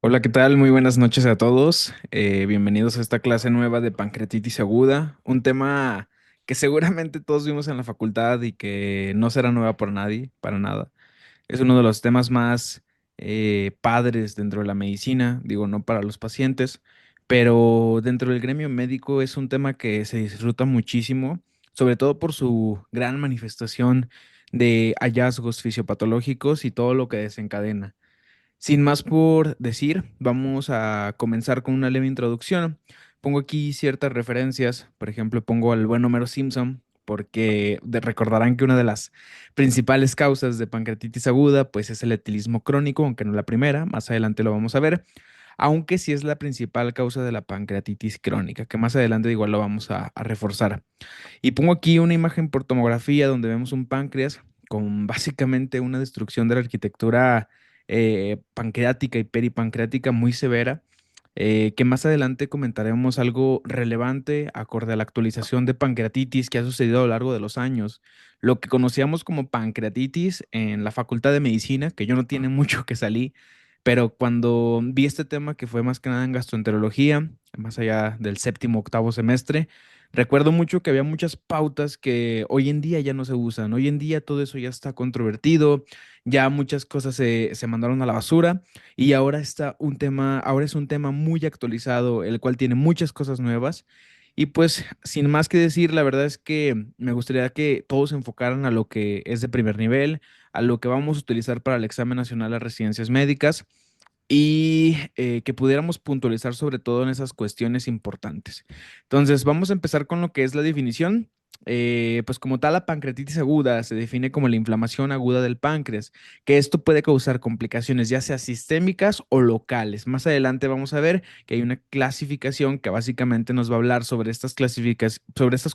Hola, ¿qué tal? Muy buenas noches a todos. Bienvenidos a esta clase nueva de pancreatitis aguda, un tema que seguramente todos vimos en la facultad y que no será nueva por nadie, para nada. Es uno de los temas más padres dentro de la medicina, digo, no para los pacientes, pero dentro del gremio médico es un tema que se disfruta muchísimo, sobre todo por su gran manifestación de hallazgos fisiopatológicos y todo lo que desencadena. Sin más por decir, vamos a comenzar con una leve introducción. Pongo aquí ciertas referencias, por ejemplo, pongo al buen Homero Simpson, porque recordarán que una de las principales causas de pancreatitis aguda, pues es el etilismo crónico, aunque no la primera, más adelante lo vamos a ver, aunque sí es la principal causa de la pancreatitis crónica, que más adelante igual lo vamos a reforzar. Y pongo aquí una imagen por tomografía donde vemos un páncreas con básicamente una destrucción de la arquitectura pancreática y peripancreática muy severa, que más adelante comentaremos algo relevante acorde a la actualización de pancreatitis que ha sucedido a lo largo de los años. Lo que conocíamos como pancreatitis en la Facultad de Medicina, que yo no tiene mucho que salí, pero cuando vi este tema que fue más que nada en gastroenterología, más allá del séptimo, octavo semestre, recuerdo mucho que había muchas pautas que hoy en día ya no se usan. Hoy en día todo eso ya está controvertido, ya muchas cosas se mandaron a la basura y ahora está un tema, ahora es un tema muy actualizado, el cual tiene muchas cosas nuevas. Y pues, sin más que decir, la verdad es que me gustaría que todos se enfocaran a lo que es de primer nivel, a lo que vamos a utilizar para el examen nacional de residencias médicas y que pudiéramos puntualizar sobre todo en esas cuestiones importantes. Entonces, vamos a empezar con lo que es la definición. Pues como tal, la pancreatitis aguda se define como la inflamación aguda del páncreas, que esto puede causar complicaciones ya sea sistémicas o locales. Más adelante vamos a ver que hay una clasificación que básicamente nos va a hablar sobre estas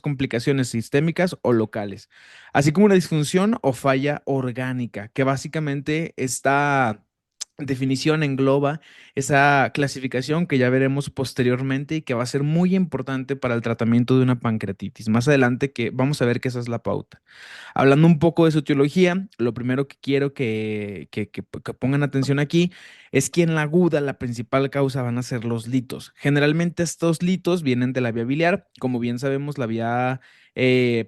complicaciones sistémicas o locales, así como una disfunción o falla orgánica, que básicamente está definición engloba esa clasificación que ya veremos posteriormente y que va a ser muy importante para el tratamiento de una pancreatitis. Más adelante que vamos a ver que esa es la pauta. Hablando un poco de su etiología, lo primero que quiero que pongan atención aquí es que en la aguda la principal causa van a ser los litos. Generalmente estos litos vienen de la vía biliar, como bien sabemos la vía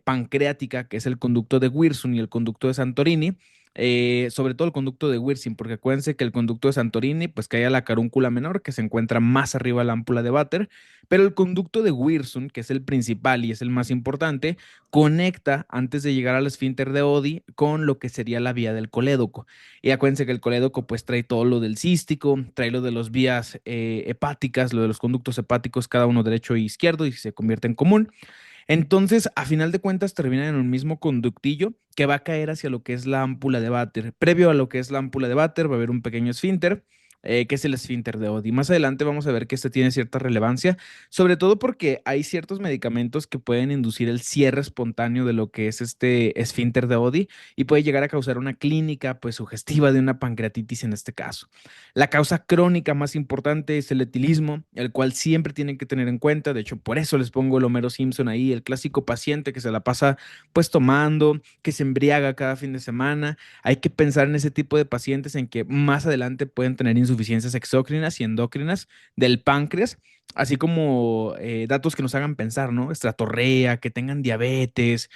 pancreática, que es el conducto de Wirsung y el conducto de Santorini, sobre todo el conducto de Wirsing, porque acuérdense que el conducto de Santorini, pues cae a la carúncula menor, que se encuentra más arriba de la ámpula de Vater, pero el conducto de Wirsung, que es el principal y es el más importante, conecta antes de llegar al esfínter de Oddi con lo que sería la vía del colédoco. Y acuérdense que el colédoco pues trae todo lo del cístico, trae lo de las vías hepáticas, lo de los conductos hepáticos, cada uno derecho e izquierdo y se convierte en común. Entonces, a final de cuentas, terminan en un mismo conductillo que va a caer hacia lo que es la ámpula de Vater. Previo a lo que es la ámpula de Vater va a haber un pequeño esfínter, que es el esfínter de Oddi. Más adelante vamos a ver que este tiene cierta relevancia, sobre todo porque hay ciertos medicamentos que pueden inducir el cierre espontáneo de lo que es este esfínter de Oddi y puede llegar a causar una clínica pues sugestiva de una pancreatitis en este caso. La causa crónica más importante es el etilismo, el cual siempre tienen que tener en cuenta. De hecho, por eso les pongo el Homero Simpson ahí, el clásico paciente que se la pasa pues tomando, que se embriaga cada fin de semana. Hay que pensar en ese tipo de pacientes en que más adelante pueden tener insuficiencias exócrinas y endócrinas del páncreas, así como datos que nos hagan pensar, ¿no? Estratorrea, que tengan diabetes,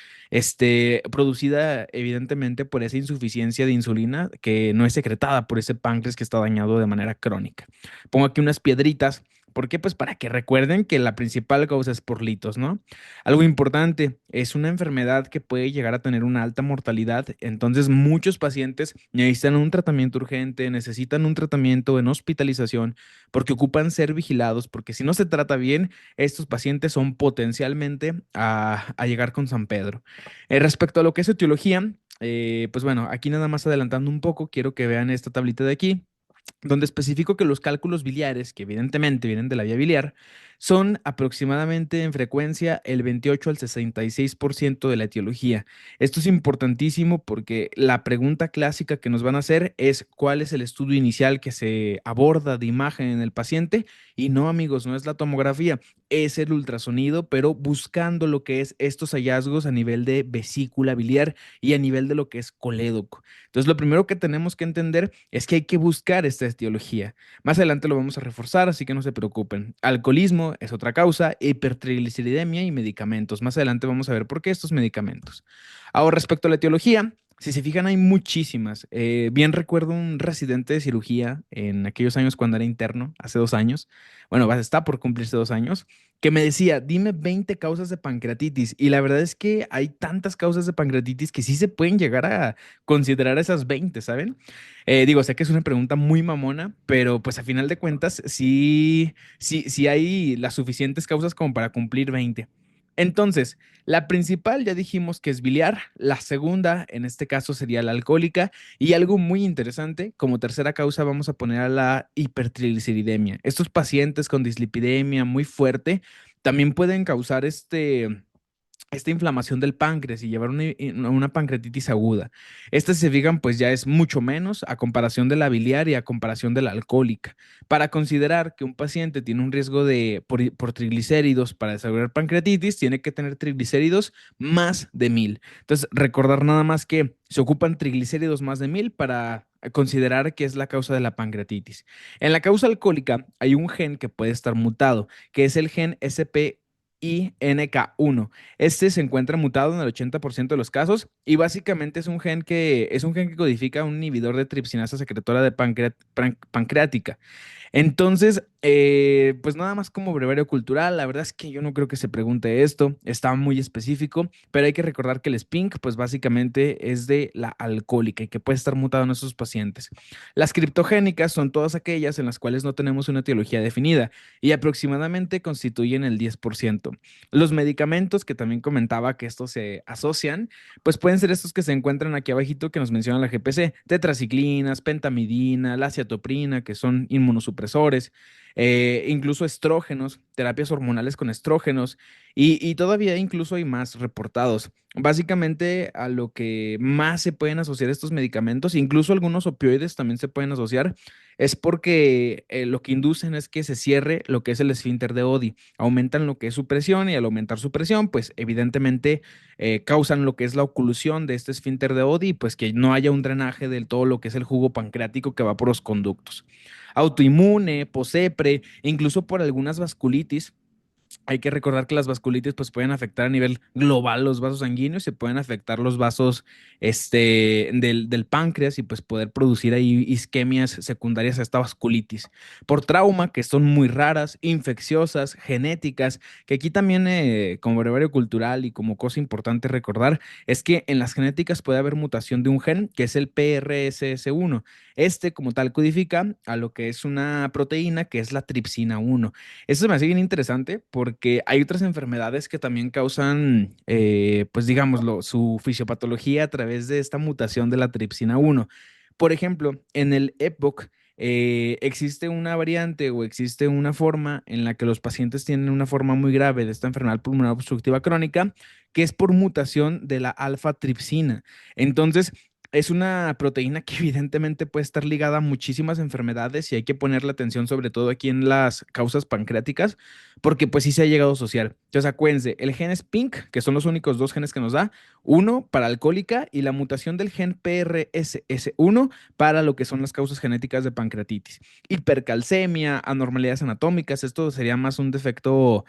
producida evidentemente por esa insuficiencia de insulina que no es secretada por ese páncreas que está dañado de manera crónica. Pongo aquí unas piedritas. ¿Por qué? Pues para que recuerden que la principal causa es por litos, ¿no? Algo importante, es una enfermedad que puede llegar a tener una alta mortalidad, entonces muchos pacientes necesitan un tratamiento urgente, necesitan un tratamiento en hospitalización porque ocupan ser vigilados, porque si no se trata bien, estos pacientes son potencialmente a llegar con San Pedro. Respecto a lo que es etiología, pues bueno, aquí nada más adelantando un poco, quiero que vean esta tablita de aquí donde especifico que los cálculos biliares, que evidentemente vienen de la vía biliar, son aproximadamente en frecuencia el 28 al 66% de la etiología. Esto es importantísimo porque la pregunta clásica que nos van a hacer es cuál es el estudio inicial que se aborda de imagen en el paciente y no, amigos, no es la tomografía, es el ultrasonido, pero buscando lo que es estos hallazgos a nivel de vesícula biliar y a nivel de lo que es colédoco. Entonces, lo primero que tenemos que entender es que hay que buscar etiología. Más adelante lo vamos a reforzar, así que no se preocupen. Alcoholismo es otra causa, hipertrigliceridemia y medicamentos. Más adelante vamos a ver por qué estos medicamentos. Ahora, respecto a la etiología, si se fijan, hay muchísimas. Bien recuerdo un residente de cirugía en aquellos años cuando era interno, hace 2 años. Bueno, está por cumplirse 2 años, que me decía, dime 20 causas de pancreatitis. Y la verdad es que hay tantas causas de pancreatitis que sí se pueden llegar a considerar esas 20, ¿saben? Digo, sé que es una pregunta muy mamona, pero pues a final de cuentas sí hay las suficientes causas como para cumplir 20. Entonces, la principal ya dijimos que es biliar, la segunda en este caso sería la alcohólica y algo muy interesante, como tercera causa vamos a poner a la hipertrigliceridemia. Estos pacientes con dislipidemia muy fuerte también pueden causar esta inflamación del páncreas y llevar una pancreatitis aguda. Esta, si se fijan, pues ya es mucho menos a comparación de la biliar y a comparación de la alcohólica. Para considerar que un paciente tiene un riesgo por triglicéridos para desarrollar pancreatitis, tiene que tener triglicéridos más de 1000. Entonces, recordar nada más que se ocupan triglicéridos más de 1000 para considerar que es la causa de la pancreatitis. En la causa alcohólica hay un gen que puede estar mutado, que es el gen SPINK1. Este se encuentra mutado en el 80% de los casos y básicamente es un gen que codifica un inhibidor de tripsinasa secretora de pancreática. Entonces, pues nada más como brevario cultural, la verdad es que yo no creo que se pregunte esto, está muy específico, pero hay que recordar que el SPINK, pues básicamente es de la alcohólica y que puede estar mutado en esos pacientes. Las criptogénicas son todas aquellas en las cuales no tenemos una etiología definida y aproximadamente constituyen el 10%. Los medicamentos, que también comentaba que estos se asocian, pues pueden ser estos que se encuentran aquí abajito que nos menciona la GPC, tetraciclinas, pentamidina, la ciatoprina, que son inmunosupresores, incluso estrógenos, terapias hormonales con estrógenos, y todavía incluso hay más reportados. Básicamente a lo que más se pueden asociar estos medicamentos, incluso algunos opioides también se pueden asociar, es porque lo que inducen es que se cierre lo que es el esfínter de Oddi, aumentan lo que es su presión y al aumentar su presión, pues evidentemente causan lo que es la oclusión de este esfínter de Oddi, pues que no haya un drenaje del todo lo que es el jugo pancreático que va por los conductos. Autoinmune, posepre, incluso por algunas vasculitis. Hay que recordar que las vasculitis pues pueden afectar a nivel global los vasos sanguíneos, se pueden afectar los vasos del páncreas y pues poder producir ahí isquemias secundarias a esta vasculitis. Por trauma, que son muy raras, infecciosas, genéticas, que aquí también como brevario cultural y como cosa importante recordar es que en las genéticas puede haber mutación de un gen que es el PRSS1. Este como tal codifica a lo que es una proteína que es la tripsina 1. Eso me hace bien interesante porque hay otras enfermedades que también causan, pues digámoslo, su fisiopatología a través de esta mutación de la tripsina 1. Por ejemplo, en el EPOC existe una variante o existe una forma en la que los pacientes tienen una forma muy grave de esta enfermedad pulmonar obstructiva crónica, que es por mutación de la alfa-tripsina. Entonces, es una proteína que evidentemente puede estar ligada a muchísimas enfermedades y hay que ponerle atención sobre todo aquí en las causas pancreáticas, porque pues sí se ha llegado a asociar. Entonces acuérdense, el gen SPINK, que son los únicos dos genes que nos da, uno para alcohólica y la mutación del gen PRSS1 para lo que son las causas genéticas de pancreatitis. Hipercalcemia, anormalidades anatómicas, esto sería más un defecto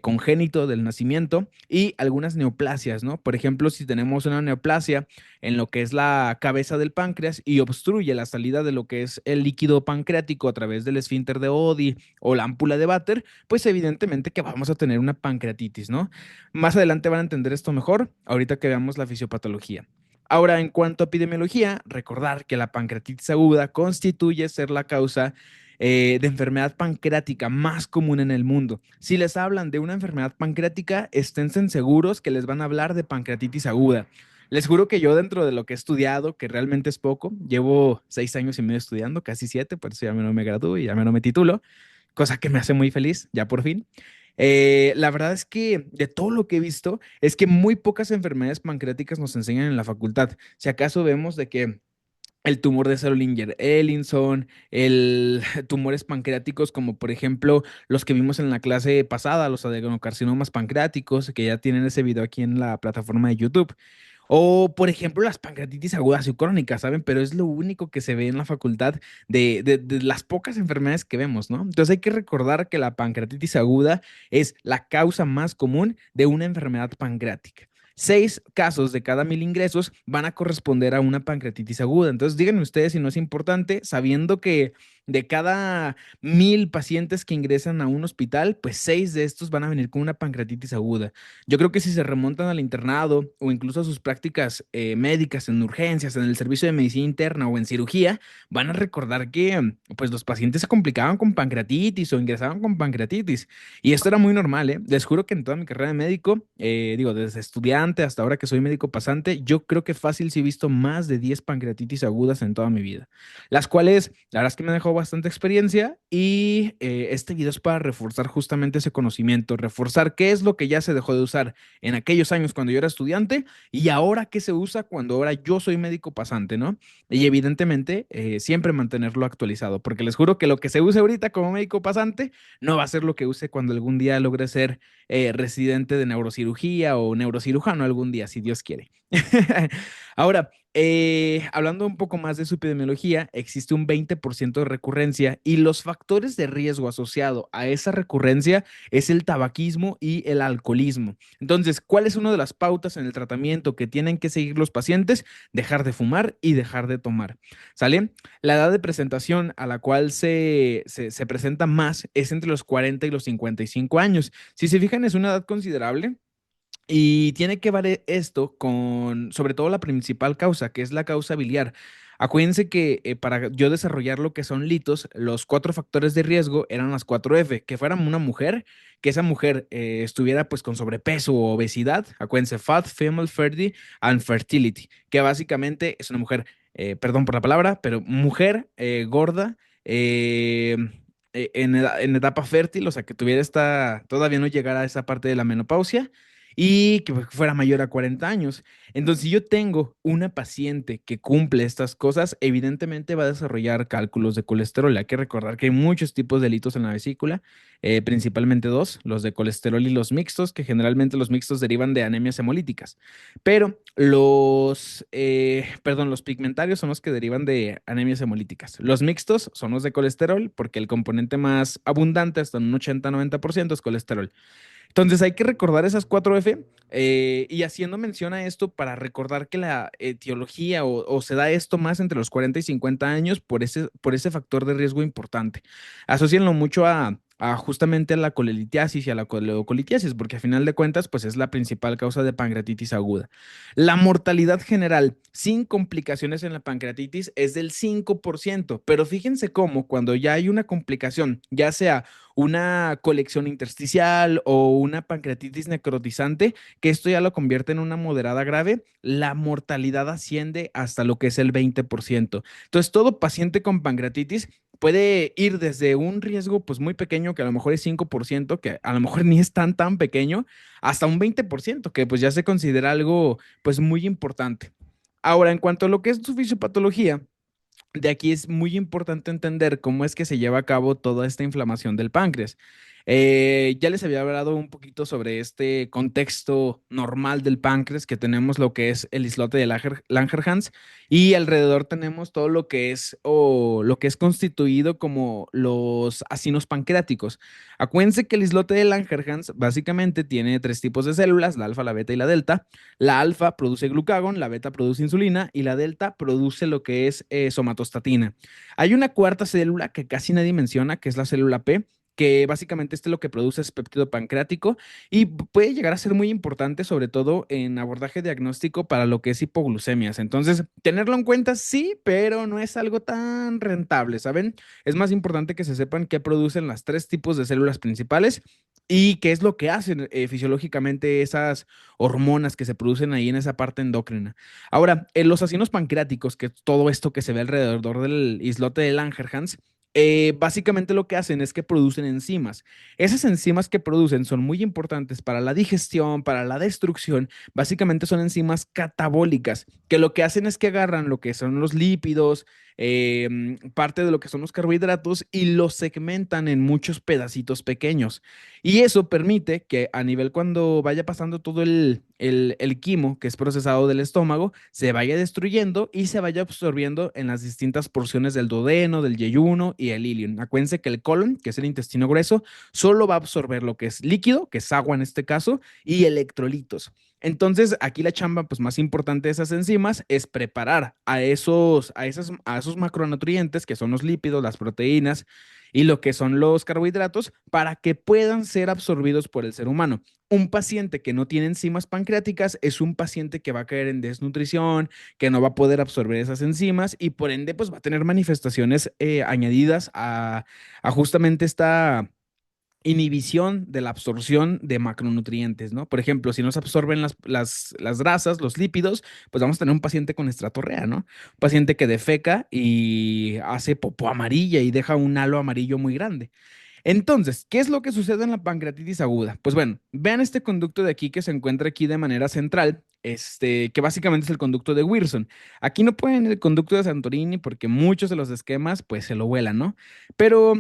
congénito del nacimiento y algunas neoplasias, ¿no? Por ejemplo, si tenemos una neoplasia en lo que es la cabeza del páncreas y obstruye la salida de lo que es el líquido pancreático a través del esfínter de Oddi o la ámpula de Vater, pues evidentemente que vamos a tener una pancreatitis, ¿no? Más adelante van a entender esto mejor, ahorita que veamos la fisiopatología. Ahora, en cuanto a epidemiología, recordar que la pancreatitis aguda constituye ser la causa de enfermedad pancreática más común en el mundo. Si les hablan de una enfermedad pancreática, esténse seguros que les van a hablar de pancreatitis aguda. Les juro que yo dentro de lo que he estudiado, que realmente es poco, llevo 6 años y medio estudiando, casi 7, por eso ya no me gradúo y ya no me titulo, cosa que me hace muy feliz, ya por fin. La verdad es que de todo lo que he visto, es que muy pocas enfermedades pancreáticas nos enseñan en la facultad. Si acaso vemos de que el tumor de Zollinger-Ellison, el tumores pancreáticos como por ejemplo los que vimos en la clase pasada, los adenocarcinomas pancreáticos, que ya tienen ese video aquí en la plataforma de YouTube. O, por ejemplo, las pancreatitis agudas y crónicas, ¿saben? Pero es lo único que se ve en la facultad de las pocas enfermedades que vemos, ¿no? Entonces hay que recordar que la pancreatitis aguda es la causa más común de una enfermedad pancreática. 6 casos de cada 1.000 ingresos van a corresponder a una pancreatitis aguda. Entonces, díganme ustedes si no es importante, sabiendo que de cada 1.000 pacientes que ingresan a un hospital, pues 6 de estos van a venir con una pancreatitis aguda. Yo creo que si se remontan al internado o incluso a sus prácticas médicas en urgencias, en el servicio de medicina interna o en cirugía, van a recordar que pues los pacientes se complicaban con pancreatitis o ingresaban con pancreatitis. Y esto era muy normal, ¿eh? Les juro que en toda mi carrera de médico, digo, desde estudiante hasta ahora que soy médico pasante, yo creo que fácil sí he visto más de 10 pancreatitis agudas en toda mi vida. Las cuales, la verdad es que me dejó bastante experiencia y este video es para reforzar justamente ese conocimiento, reforzar qué es lo que ya se dejó de usar en aquellos años cuando yo era estudiante y ahora qué se usa cuando ahora yo soy médico pasante, ¿no? Y evidentemente siempre mantenerlo actualizado, porque les juro que lo que se use ahorita como médico pasante no va a ser lo que use cuando algún día logre ser residente de neurocirugía o neurocirujano algún día, si Dios quiere. Ahora, hablando un poco más de su epidemiología, existe un 20% de recurrencia y los factores de riesgo asociado a esa recurrencia es el tabaquismo y el alcoholismo. Entonces, ¿cuál es una de las pautas en el tratamiento que tienen que seguir los pacientes? Dejar de fumar y dejar de tomar. ¿Sale? La edad de presentación a la cual se presenta más es entre los 40 y los 55 años. Si se fijan, es una edad considerable. Y tiene que ver esto con, sobre todo, la principal causa, que es la causa biliar. Acuérdense que para yo desarrollar lo que son litos, los 4 factores de riesgo eran las 4F, que fuera una mujer, que esa mujer estuviera pues con sobrepeso o obesidad. Acuérdense, fat, female, fertility and fertility, que básicamente es una mujer, perdón por la palabra, pero mujer gorda, eh, en etapa fértil, o sea, que tuviera todavía no llegara a esa parte de la menopausia y que fuera mayor a 40 años. Entonces, si yo tengo una paciente que cumple estas cosas, evidentemente va a desarrollar cálculos de colesterol. Hay que recordar que hay muchos tipos de delitos en la vesícula, principalmente dos, los de colesterol y los mixtos, que generalmente los mixtos derivan de anemias hemolíticas. Pero los pigmentarios son los que derivan de anemias hemolíticas. Los mixtos son los de colesterol, porque el componente más abundante, hasta un 80-90%, es colesterol. Entonces hay que recordar esas 4F y haciendo mención a esto para recordar que la etiología o se da esto más entre los 40 y 50 años por ese factor de riesgo importante. Asocienlo mucho a justamente a la colelitiasis y a la coleocolitiasis, porque a final de cuentas, pues es la principal causa de pancreatitis aguda. La mortalidad general sin complicaciones en la pancreatitis es del 5%, pero fíjense cómo cuando ya hay una complicación, ya sea una colección intersticial o una pancreatitis necrotizante, que esto ya lo convierte en una moderada grave, la mortalidad asciende hasta lo que es el 20%. Entonces, todo paciente con pancreatitis puede ir desde un riesgo pues muy pequeño, que a lo mejor es 5%, que a lo mejor ni es tan pequeño, hasta un 20%, que pues ya se considera algo pues muy importante. Ahora, en cuanto a lo que es su fisiopatología, de aquí es muy importante entender cómo es que se lleva a cabo toda esta inflamación del páncreas. Ya les había hablado un poquito sobre este contexto normal del páncreas, que tenemos lo que es el islote de Langerhans y alrededor tenemos todo lo que es o lo que es constituido como los acinos pancreáticos. Acuérdense que el islote de Langerhans básicamente tiene 3 tipos de células, la alfa, la beta y la delta. La alfa produce glucagón, la beta produce insulina y la delta produce lo que es somatostatina. Hay una cuarta célula que casi nadie menciona, que es la célula P, que básicamente lo que produce es péptido pancreático y puede llegar a ser muy importante, sobre todo en abordaje diagnóstico para lo que es hipoglucemias. Entonces, tenerlo en cuenta sí, pero no es algo tan rentable, ¿saben? Es más importante que se sepan qué producen las 3 tipos de células principales y qué es lo que hacen fisiológicamente esas hormonas que se producen ahí en esa parte endocrina. Ahora, en los acinos pancreáticos, que es todo esto que se ve alrededor del islote de Langerhans, básicamente lo que hacen es que producen enzimas. Esas enzimas que producen son muy importantes para la digestión, para la destrucción. Básicamente son enzimas catabólicas, que lo que hacen es que agarran lo que son los lípidos, parte de lo que son los carbohidratos y los segmentan en muchos pedacitos pequeños. Y eso permite que a nivel cuando vaya pasando todo el quimo que es procesado del estómago se vaya destruyendo y se vaya absorbiendo en las distintas porciones del duodeno, del yeyuno y el ilion. Acuérdense que el colon, que es el intestino grueso, solo va a absorber lo que es líquido, que es agua en este caso, y electrolitos. Entonces, aquí la chamba pues, más importante de esas enzimas es preparar a esos macronutrientes, que son los lípidos, las proteínas y lo que son los carbohidratos, para que puedan ser absorbidos por el ser humano. Un paciente que no tiene enzimas pancreáticas es un paciente que va a caer en desnutrición, que no va a poder absorber esas enzimas y por ende pues va a tener manifestaciones añadidas a justamente esta inhibición de la absorción de macronutrientes, ¿no? Por ejemplo, si no se absorben las grasas, los lípidos, pues vamos a tener un paciente con estratorrea, ¿no? Un paciente que defeca y hace popó amarilla y deja un halo amarillo muy grande. Entonces, ¿qué es lo que sucede en la pancreatitis aguda? Pues bueno, vean este conducto de aquí que se encuentra aquí de manera central, que básicamente es el conducto de Wilson. Aquí no pueden el conducto de Santorini porque muchos de los esquemas pues se lo vuelan, ¿no? Pero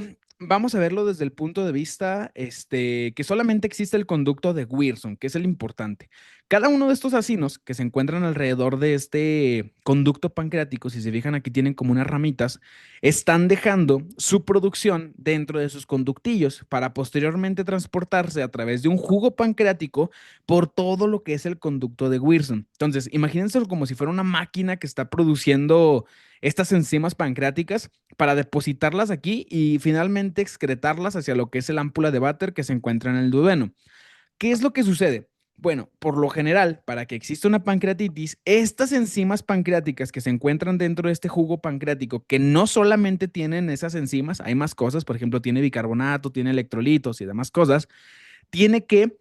vamos a verlo desde el punto de vista, que solamente existe el conducto de Wilson, que es el importante. Cada uno de estos acinos que se encuentran alrededor de este conducto pancreático, si se fijan aquí tienen como unas ramitas, están dejando su producción dentro de sus conductillos para posteriormente transportarse a través de un jugo pancreático por todo lo que es el conducto de Wilson. Entonces, imagínense como si fuera una máquina que está produciendo estas enzimas pancreáticas para depositarlas aquí y finalmente excretarlas hacia lo que es el ámpula de váter que se encuentra en el duodeno. ¿Qué es lo que sucede? Bueno, por lo general, para que exista una pancreatitis, estas enzimas pancreáticas que se encuentran dentro de este jugo pancreático, que no solamente tienen esas enzimas, hay más cosas, por ejemplo, tiene bicarbonato, tiene electrolitos y demás cosas, tiene que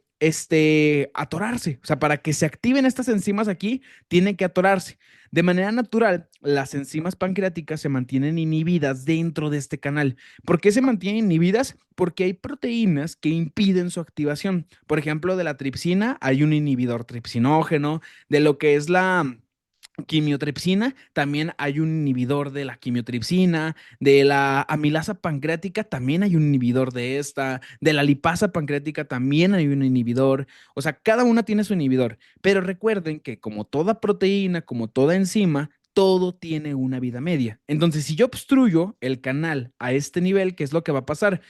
atorarse. O sea, para que se activen estas enzimas aquí, tiene que atorarse. De manera natural, las enzimas pancreáticas se mantienen inhibidas dentro de este canal. ¿Por qué se mantienen inhibidas? Porque hay proteínas que impiden su activación. Por ejemplo, de la tripsina hay un inhibidor tripsinógeno, de lo que es la quimiotripsina, también hay un inhibidor de la quimiotripsina, de la amilasa pancreática también hay un inhibidor de esta, de la lipasa pancreática también hay un inhibidor, o sea, cada una tiene su inhibidor, pero recuerden que como toda proteína, como toda enzima, todo tiene una vida media. Entonces, si yo obstruyo el canal a este nivel, ¿qué es lo que va a pasar?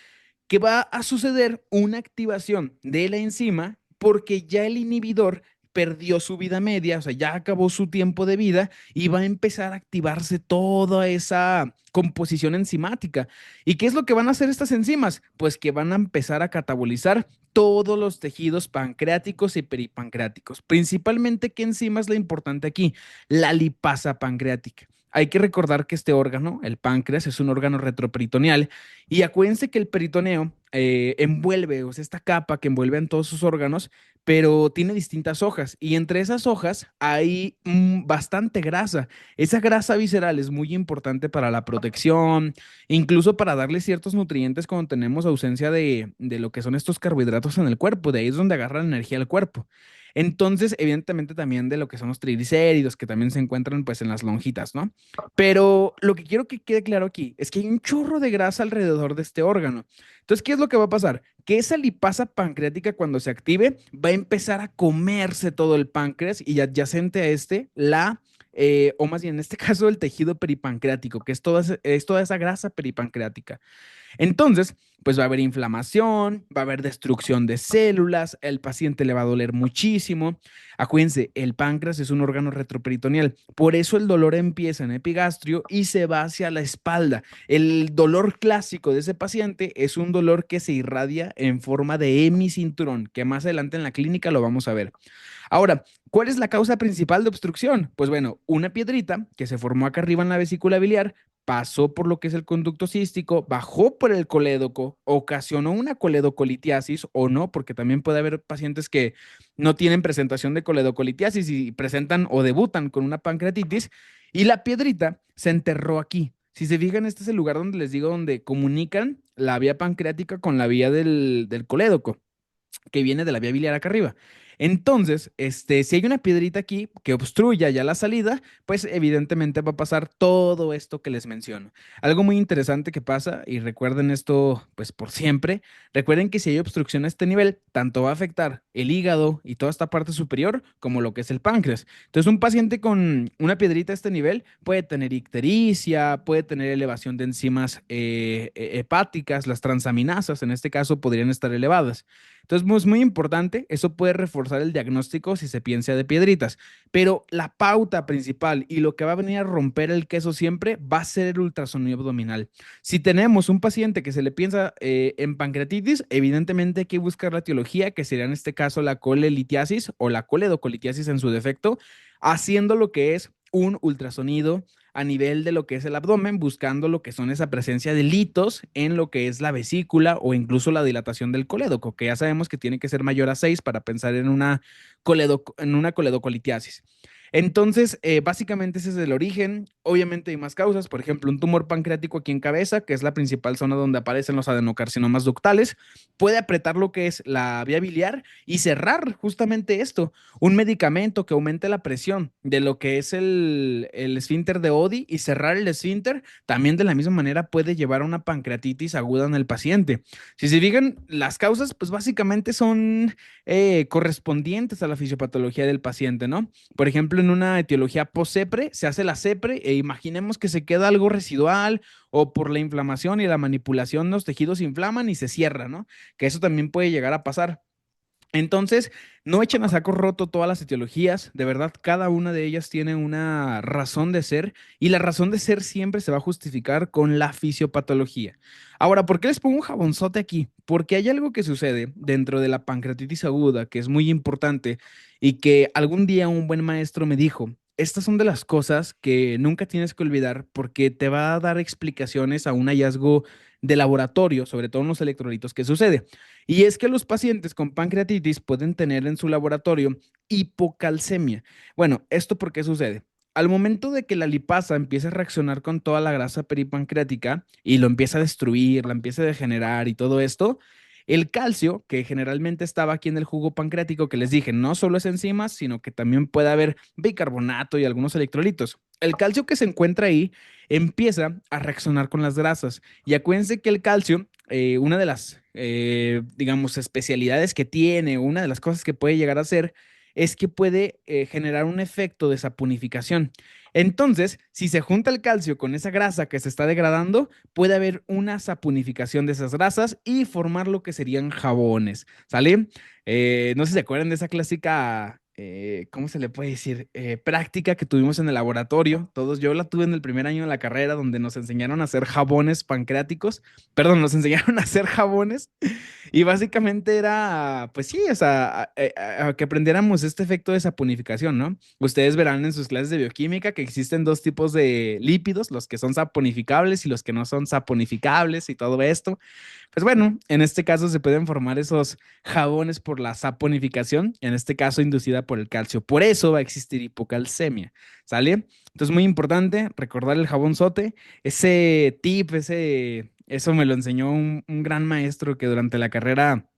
Que va a suceder una activación de la enzima porque ya el inhibidor perdió su vida media, o sea, ya acabó su tiempo de vida y va a empezar a activarse toda esa composición enzimática. ¿Y qué es lo que van a hacer estas enzimas? Pues que van a empezar a catabolizar todos los tejidos pancreáticos y peripancreáticos. Principalmente, ¿qué enzima es la importante aquí? La lipasa pancreática. Hay que recordar que este órgano, el páncreas, es un órgano retroperitoneal y acuérdense que el peritoneo envuelve, o sea, esta capa que envuelve en todos sus órganos, pero tiene distintas hojas y entre esas hojas hay bastante grasa. Esa grasa visceral es muy importante para la protección, incluso para darle ciertos nutrientes cuando tenemos ausencia de lo que son estos carbohidratos en el cuerpo. De ahí es donde agarra la energía el cuerpo. Entonces, evidentemente también de lo que son los triglicéridos, que también se encuentran pues en las lonjitas, ¿no? Pero lo que quiero que quede claro aquí es que hay un chorro de grasa alrededor de este órgano. Entonces, ¿qué es lo que va a pasar? Que esa lipasa pancreática cuando se active va a empezar a comerse todo el páncreas y adyacente a o más bien en este caso el tejido peripancreático, que es toda esa grasa peripancreática. Entonces, pues va a haber inflamación, va a haber destrucción de células, el paciente le va a doler muchísimo. Acuérdense, el páncreas es un órgano retroperitoneal, por eso el dolor empieza en epigastrio y se va hacia la espalda. El dolor clásico de ese paciente es un dolor que se irradia en forma de hemicinturón, que más adelante en la clínica lo vamos a ver. Ahora, ¿cuál es la causa principal de obstrucción? Pues bueno, una piedrita que se formó acá arriba en la vesícula biliar, pasó por lo que es el conducto cístico, bajó por el colédoco, ocasionó una coledocolitiasis o no, porque también puede haber pacientes que no tienen presentación de coledocolitiasis y presentan o debutan con una pancreatitis y la piedrita se enterró aquí. Si se fijan, este es el lugar donde les digo donde comunican la vía pancreática con la vía del colédoco que viene de la vía biliar acá arriba. Entonces, si hay una piedrita aquí que obstruya ya la salida, pues evidentemente va a pasar todo esto que les menciono. Algo muy interesante que pasa, y recuerden esto pues por siempre, recuerden que si hay obstrucción a este nivel, tanto va a afectar el hígado y toda esta parte superior como lo que es el páncreas. Entonces, un paciente con una piedrita a este nivel puede tener ictericia, puede tener elevación de enzimas hepáticas, las transaminasas en este caso podrían estar elevadas. Entonces, es muy importante, eso puede reforzar el diagnóstico si se piensa de piedritas, pero la pauta principal y lo que va a venir a romper el queso siempre va a ser el ultrasonido abdominal. Si tenemos un paciente que se le piensa en pancreatitis, evidentemente hay que buscar la etiología, que sería en este caso la colelitiasis o la coledocolitiasis en su defecto, haciendo lo que es un ultrasonido a nivel de lo que es el abdomen, buscando lo que son esa presencia de litos en lo que es la vesícula o incluso la dilatación del colédoco, que ya sabemos que tiene que ser mayor a 6 para pensar en en una coledocolitiasis. Entonces, básicamente ese es el origen. Obviamente hay más causas, por ejemplo, un tumor pancreático aquí en cabeza, que es la principal zona donde aparecen los adenocarcinomas ductales, puede apretar lo que es la vía biliar y cerrar justamente esto. Un medicamento que aumente la presión de lo que es el esfínter de Oddi y cerrar el esfínter, también de la misma manera puede llevar a una pancreatitis aguda en el paciente. Si se fijan, las causas, pues básicamente son correspondientes a la fisiopatología del paciente, ¿no? Por ejemplo, en una etiología post-CEPRE, se hace la CEPRE e imaginemos que se queda algo residual o por la inflamación y la manipulación los tejidos se inflaman y se cierra, ¿no? Que eso también puede llegar a pasar. Entonces, no echen a saco roto todas las etiologías, de verdad, cada una de ellas tiene una razón de ser y la razón de ser siempre se va a justificar con la fisiopatología. Ahora, ¿por qué les pongo un jabonzote aquí? Porque hay algo que sucede dentro de la pancreatitis aguda que es muy importante y que algún día un buen maestro me dijo, estas son de las cosas que nunca tienes que olvidar porque te va a dar explicaciones a un hallazgo de laboratorio, sobre todo en los electrolitos que sucede. Y es que los pacientes con pancreatitis pueden tener en su laboratorio hipocalcemia. Bueno, ¿esto por qué sucede? Al momento de que la lipasa empieza a reaccionar con toda la grasa peripancreática y lo empieza a destruir, la empieza a degenerar y todo esto, el calcio, que generalmente estaba aquí en el jugo pancreático, que les dije, no solo es enzimas, sino que también puede haber bicarbonato y algunos electrolitos. El calcio que se encuentra ahí empieza a reaccionar con las grasas. Y acuérdense que el calcio, una de las, digamos, especialidades que tiene, una de las cosas que puede llegar a hacer, es que puede generar un efecto de saponificación. Entonces, si se junta el calcio con esa grasa que se está degradando, puede haber una saponificación de esas grasas y formar lo que serían jabones, ¿sale? No sé si se acuerdan de esa clásica, ¿cómo se le puede decir? Práctica que tuvimos en el laboratorio. Todos, yo la tuve en el primer año de la carrera donde nos enseñaron a hacer jabones pancreáticos. Perdón, nos enseñaron a hacer jabones y básicamente era, pues sí, o sea, a que aprendiéramos este efecto de saponificación, ¿no? Ustedes verán en sus clases de bioquímica que existen dos tipos de lípidos, los que son saponificables y los que no son saponificables y todo esto. Pues bueno, en este caso se pueden formar esos jabones por la saponificación, en este caso inducida por el calcio. Por eso va a existir hipocalcemia, ¿sale? Entonces, muy importante recordar el jabonzote, ese tip, eso me lo enseñó un gran maestro que durante la carrera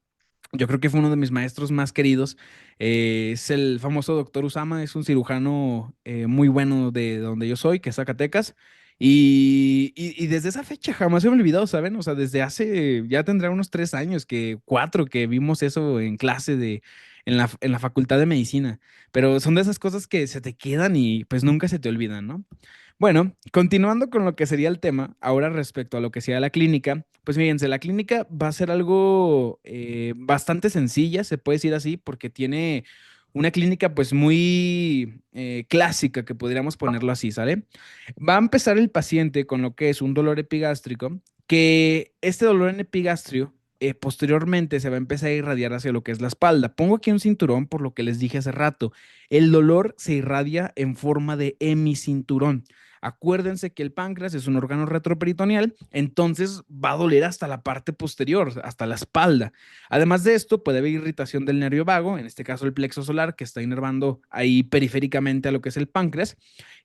yo creo que fue uno de mis maestros más queridos. Es el famoso doctor Usama, es un cirujano muy bueno de donde yo soy, que es Zacatecas. Y desde esa fecha jamás se me ha olvidado, ¿saben? O sea, desde hace, ya tendrá unos 3 años, que 4, que vimos eso en clase en la Facultad de Medicina. Pero son de esas cosas que se te quedan y pues nunca se te olvidan, ¿no? Bueno, continuando con lo que sería el tema, ahora respecto a lo que sería la clínica, pues fíjense, la clínica va a ser algo bastante sencilla, se puede decir así, porque tiene una clínica pues muy clásica, que podríamos ponerlo así, ¿sale? Va a empezar el paciente con lo que es un dolor epigástrico, que este dolor en epigastrio posteriormente se va a empezar a irradiar hacia lo que es la espalda. Pongo aquí un cinturón por lo que les dije hace rato. El dolor se irradia en forma de hemicinturón. Acuérdense que el páncreas es un órgano retroperitoneal, entonces va a doler hasta la parte posterior, hasta la espalda. Además de esto, puede haber irritación del nervio vago, en este caso el plexo solar, que está inervando ahí periféricamente a lo que es el páncreas,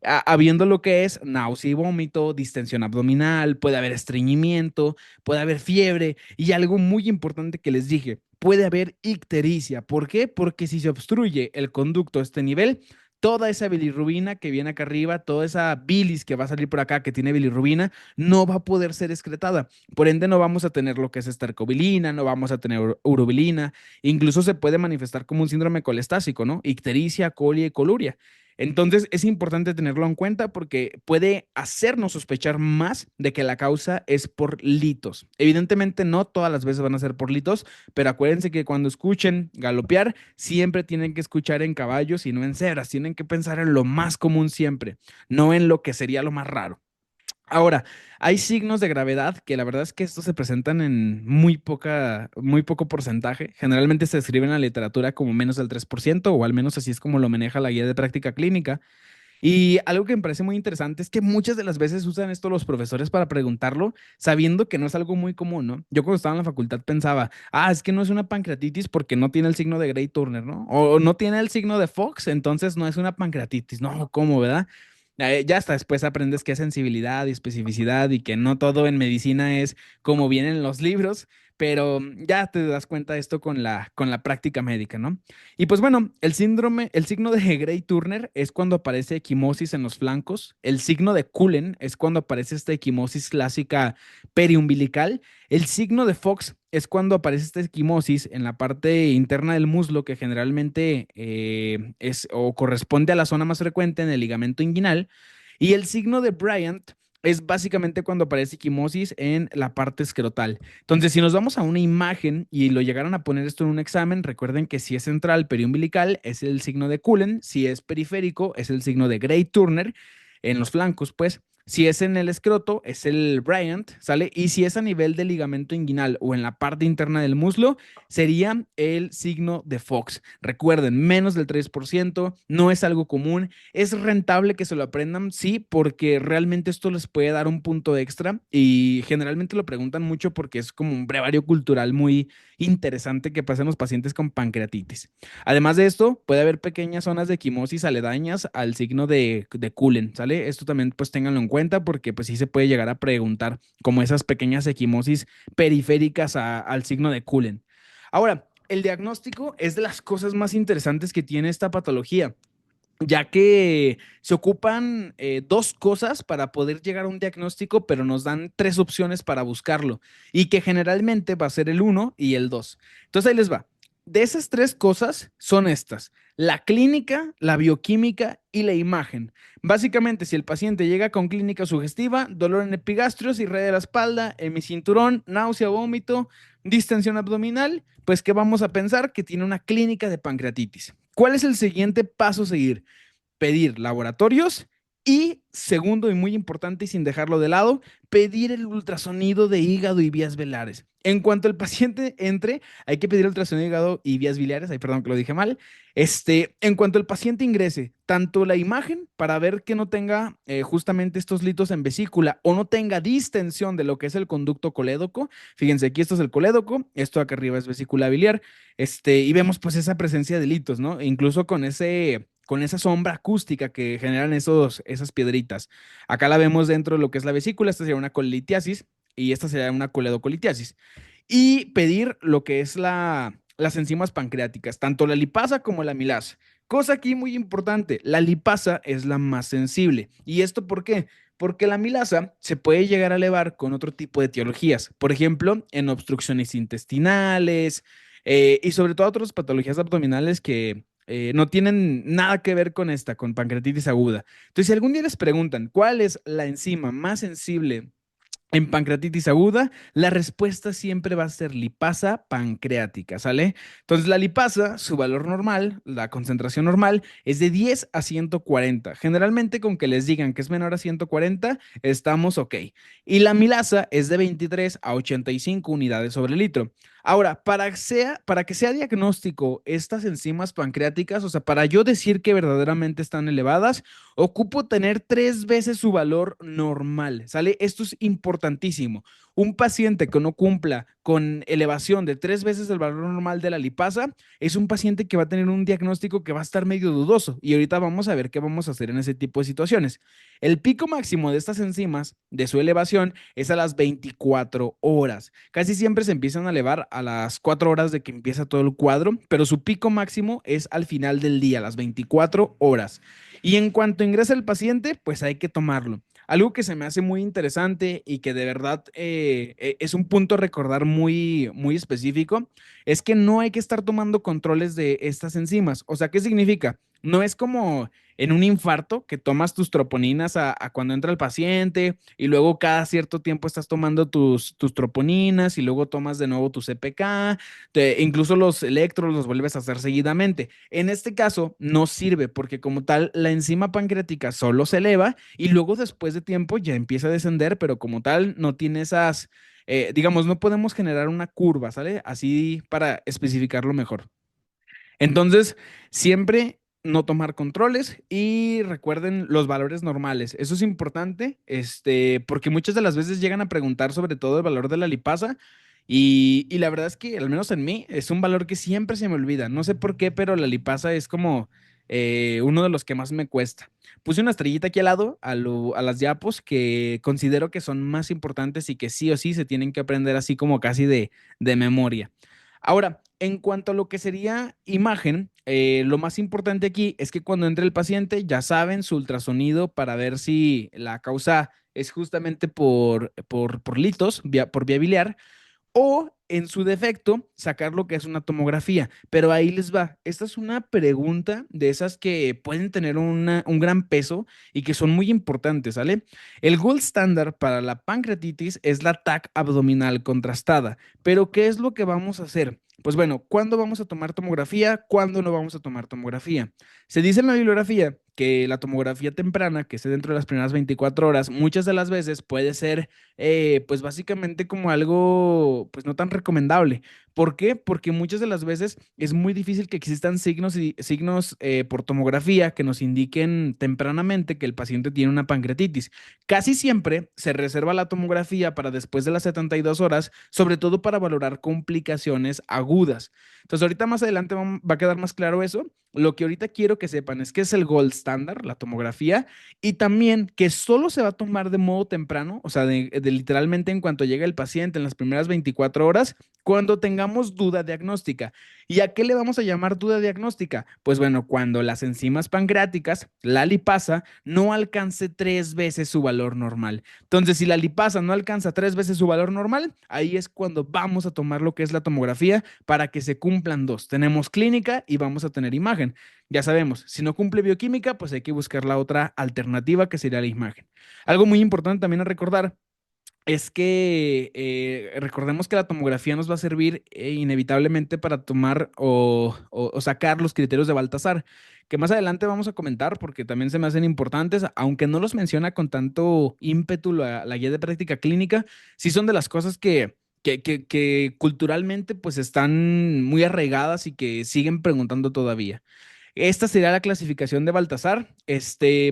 habiendo lo que es náusea y vómito, distensión abdominal, puede haber estreñimiento, puede haber fiebre y algo muy importante que les dije, puede haber ictericia. ¿Por qué? Porque si se obstruye el conducto a este nivel, toda esa bilirrubina que viene acá arriba, toda esa bilis que va a salir por acá que tiene bilirrubina, no va a poder ser excretada. Por ende, no vamos a tener lo que es estercobilina, no vamos a tener urobilina, incluso se puede manifestar como un síndrome colestásico, ¿no? Ictericia, colia y coluria. Entonces es importante tenerlo en cuenta porque puede hacernos sospechar más de que la causa es por litos. Evidentemente no todas las veces van a ser por litos, pero acuérdense que cuando escuchen galopear, siempre tienen que escuchar en caballos y no en cebras. Tienen que pensar en lo más común siempre, no en lo que sería lo más raro. Ahora, hay signos de gravedad que la verdad es que estos se presentan en muy poco porcentaje. Generalmente se describe en la literatura como menos del 3% o al menos así es como lo maneja la guía de práctica clínica. Y algo que me parece muy interesante es que muchas de las veces usan esto los profesores para preguntarlo, sabiendo que no es algo muy común, ¿no? Yo cuando estaba en la facultad pensaba, es que no es una pancreatitis porque no tiene el signo de Gray Turner, ¿no? O no tiene el signo de Fox, entonces no es una pancreatitis. No, ¿cómo, verdad? Ya hasta después aprendes que es sensibilidad y especificidad y que no todo en medicina es como vienen en los libros, pero ya te das cuenta de esto con la práctica médica, ¿no? Y pues bueno, el signo de Gray Turner es cuando aparece equimosis en los flancos. El signo de Cullen es cuando aparece esta equimosis clásica periumbilical. El signo de Fox es cuando aparece esta equimosis en la parte interna del muslo, que generalmente es o corresponde a la zona más frecuente en el ligamento inguinal. Y el signo de Bryant es básicamente cuando aparece equimosis en la parte escrotal. Entonces, si nos vamos a una imagen y lo llegaron a poner esto en un examen, recuerden que si es central periumbilical es el signo de Cullen, si es periférico es el signo de Gray Turner en los flancos, pues. Si es en el escroto, es el Bryant, ¿sale? Y si es a nivel del ligamento inguinal o en la parte interna del muslo, sería el signo de Fox. Recuerden, menos del 3%, no es algo común. ¿Es rentable que se lo aprendan? Sí, porque realmente esto les puede dar un punto extra y generalmente lo preguntan mucho porque es como un brevario cultural muy interesante que pasan los pacientes con pancreatitis. Además de esto, puede haber pequeñas zonas de equimosis aledañas al signo de Cullen, ¿sale? Esto también pues ténganlo en cuenta porque pues sí se puede llegar a preguntar como esas pequeñas equimosis periféricas al signo de Cullen. Ahora, el diagnóstico es de las cosas más interesantes que tiene esta patología, ya que se ocupan dos cosas para poder llegar a un diagnóstico, pero nos dan tres opciones para buscarlo y que generalmente va a ser el uno y el 2. Entonces ahí les va. De esas tres cosas son estas: la clínica, la bioquímica y la imagen. Básicamente, si el paciente llega con clínica sugestiva, dolor en epigastrios, irrea de la espalda, hemicinturón, náusea, vómito, distensión abdominal, pues ¿qué vamos a pensar? Que tiene una clínica de pancreatitis. ¿Cuál es el siguiente paso a seguir? Pedir laboratorios y, segundo y muy importante y sin dejarlo de lado, pedir el ultrasonido de hígado y vías biliares. En cuanto el paciente entre, hay que pedir ultrasonido de hígado y vías biliares. Ay, perdón que lo dije mal. En cuanto el paciente ingrese, tanto la imagen para ver que no tenga justamente estos litos en vesícula o no tenga distensión de lo que es el conducto colédoco. Fíjense, aquí esto es el colédoco, esto acá arriba es vesícula biliar. Y vemos pues esa presencia de litos, ¿no? E incluso con esa sombra acústica que generan esas piedritas. Acá la vemos dentro de lo que es la vesícula, esta sería una colitiasis y esta sería una coledocolitiasis. Y pedir lo que es las enzimas pancreáticas, tanto la lipasa como la amilasa. Cosa aquí muy importante, la lipasa es la más sensible. ¿Y esto por qué? Porque la amilasa se puede llegar a elevar con otro tipo de etiologías, por ejemplo, en obstrucciones intestinales, y sobre todo otras patologías abdominales que no tienen nada que ver con esta, con pancreatitis aguda. Entonces, si algún día les preguntan cuál es la enzima más sensible En pancreatitis aguda, la respuesta siempre va a ser lipasa pancreática, ¿sale? Entonces, la lipasa, su valor normal, la concentración normal, es de 10 a 140. Generalmente, con que les digan que es menor a 140, estamos ok. Y la milasa es de 23 a 85 unidades sobre litro. Ahora, para que sea diagnóstico estas enzimas pancreáticas, o sea, para yo decir que verdaderamente están elevadas, ocupo tener 3 veces su valor normal, ¿sale? Esto es importantísimo. Un paciente que no cumpla con elevación de 3 veces el valor normal de la lipasa es un paciente que va a tener un diagnóstico que va a estar medio dudoso. Y ahorita vamos a ver qué vamos a hacer en ese tipo de situaciones. El pico máximo de estas enzimas, de su elevación, es a las 24 horas. Casi siempre se empiezan a elevar a las 4 horas de que empieza todo el cuadro, pero su pico máximo es al final del día, a las 24 horas. Y en cuanto ingresa el paciente, pues hay que tomarlo. Algo que se me hace muy interesante y que de verdad es un punto a recordar muy, muy específico, es que no hay que estar tomando controles de estas enzimas. O sea, ¿qué significa? No es como en un infarto que tomas tus troponinas a cuando entra el paciente y luego cada cierto tiempo estás tomando tus troponinas y luego tomas de nuevo tu CPK, incluso los electros los vuelves a hacer seguidamente. En este caso no sirve porque como tal la enzima pancreática solo se eleva y luego después de tiempo ya empieza a descender, pero como tal no tiene esas, digamos, no podemos generar una curva, ¿sale? Así para especificarlo mejor. Entonces, siempre no tomar controles y recuerden los valores normales. Eso es importante, porque muchas de las veces llegan a preguntar sobre todo el valor de la lipasa y la verdad es que, al menos en mí, es un valor que siempre se me olvida. No sé por qué, pero la lipasa es como uno de los que más me cuesta. Puse una estrellita aquí al lado a las diapos que considero que son más importantes y que sí o sí se tienen que aprender así como casi de memoria. Ahora, en cuanto a lo que sería imagen, lo más importante aquí es que cuando entre el paciente ya saben su ultrasonido para ver si la causa es justamente por litos, por vía biliar, o en su defecto sacar lo que es una tomografía. Pero ahí les va. Esta es una pregunta de esas que pueden tener un gran peso y que son muy importantes, ¿sale? El gold standard para la pancreatitis es la TAC abdominal contrastada. Pero ¿qué es lo que vamos a hacer? Pues bueno, ¿cuándo vamos a tomar tomografía? ¿Cuándo no vamos a tomar tomografía? Se dice en la bibliografía que la tomografía temprana, que esté dentro de las primeras 24 horas, muchas de las veces puede ser pues básicamente como algo pues no tan recomendable. ¿Por qué? Porque muchas de las veces es muy difícil que existan signos por tomografía que nos indiquen tempranamente que el paciente tiene una pancreatitis. Casi siempre se reserva la tomografía para después de las 72 horas, sobre todo para valorar complicaciones agudas. Entonces ahorita más adelante va a quedar más claro eso. Lo que ahorita quiero que sepan es que es el gold standard, la tomografía, y también que solo se va a tomar de modo temprano, o sea, de literalmente en cuanto llega el paciente en las primeras 24 horas, cuando tengamos duda diagnóstica. ¿Y a qué le vamos a llamar duda diagnóstica? Pues bueno, cuando las enzimas pancreáticas, la lipasa, no alcance 3 veces su valor normal. Entonces, si la lipasa no alcanza 3 veces su valor normal, ahí es cuando vamos a tomar lo que es la tomografía para que se cumplan dos. Tenemos clínica y vamos a tener imagen. Ya sabemos, si no cumple bioquímica, pues hay que buscar la otra alternativa que sería la imagen. Algo muy importante también a recordar es que recordemos que la tomografía nos va a servir inevitablemente para tomar o sacar los criterios de Baltasar, que más adelante vamos a comentar porque también se me hacen importantes, aunque no los menciona con tanto ímpetu la guía de práctica clínica, sí son de las cosas que culturalmente pues están muy arraigadas y que siguen preguntando todavía. Esta sería la clasificación de Baltasar.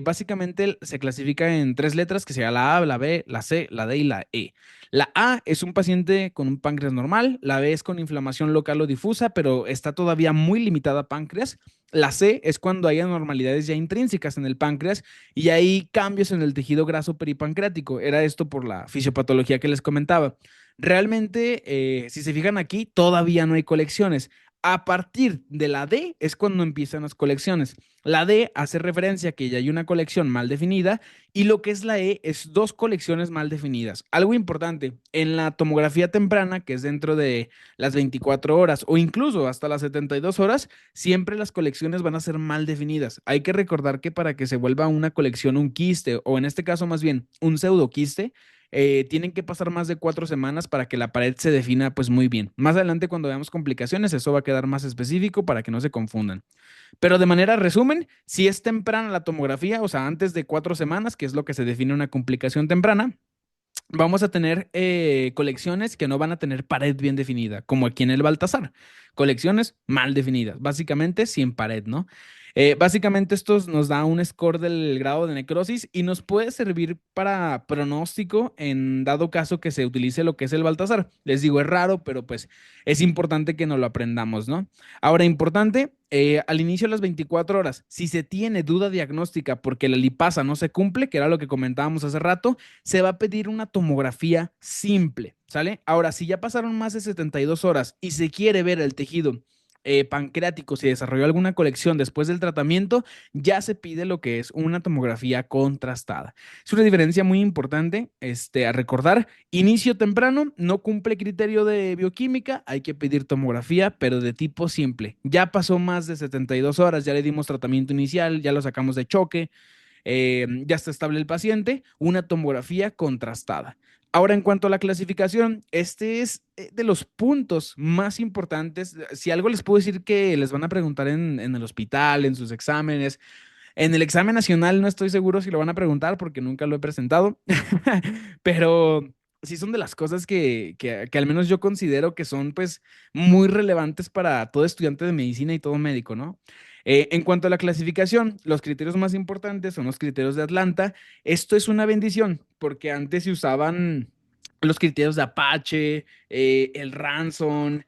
Básicamente se clasifica en tres letras, que sería la A, la B, la C, la D y la E. La A es un paciente con un páncreas normal, la B es con inflamación local o difusa, pero está todavía muy limitada a páncreas. La C es cuando hay anormalidades ya intrínsecas en el páncreas y hay cambios en el tejido graso peripancreático. Era esto por la fisiopatología que les comentaba. Realmente, si se fijan aquí, todavía no hay colecciones. A partir de la D es cuando empiezan las colecciones. La D hace referencia a que ya hay una colección mal definida y lo que es la E es dos colecciones mal definidas. Algo importante, en la tomografía temprana, que es dentro de las 24 horas o incluso hasta las 72 horas, siempre las colecciones van a ser mal definidas. Hay que recordar que para que se vuelva una colección un quiste o en este caso más bien un pseudoquiste, tienen que pasar más de 4 semanas para que la pared se defina pues muy bien. Más adelante cuando veamos complicaciones, eso va a quedar más específico para que no se confundan. Pero de manera resumen, si es temprana la tomografía, o sea, antes de 4 semanas, que es lo que se define una complicación temprana, vamos a tener colecciones que no van a tener pared bien definida, como aquí en el Baltasar. Colecciones mal definidas, básicamente sin pared, ¿no? Básicamente esto nos da un score del grado de necrosis y nos puede servir para pronóstico en dado caso que se utilice lo que es el Baltasar. Les digo, es raro, pero pues es importante que nos lo aprendamos, ¿no? Ahora, importante, al inicio de las 24 horas, si se tiene duda diagnóstica porque la lipasa no se cumple, que era lo que comentábamos hace rato, se va a pedir una tomografía simple, ¿sale? Ahora, si ya pasaron más de 72 horas y se quiere ver el tejido pancreático, si desarrolló alguna colección después del tratamiento, ya se pide lo que es una tomografía contrastada. Es una diferencia muy importante a recordar. Inicio temprano, no cumple criterio de bioquímica, hay que pedir tomografía, pero de tipo simple. Ya pasó más de 72 horas, ya le dimos tratamiento inicial, ya lo sacamos de choque, ya está estable el paciente, una tomografía contrastada. Ahora, en cuanto a la clasificación, este es de los puntos más importantes. Si algo les puedo decir que les van a preguntar en el hospital, en sus exámenes, en el examen nacional no estoy seguro si lo van a preguntar porque nunca lo he presentado, pero sí son de las cosas que al menos yo considero que son pues muy relevantes para todo estudiante de medicina y todo médico, ¿no? En cuanto a la clasificación, los criterios más importantes son los criterios de Atlanta. Esto es una bendición porque antes se usaban los criterios de Apache, el Ransom,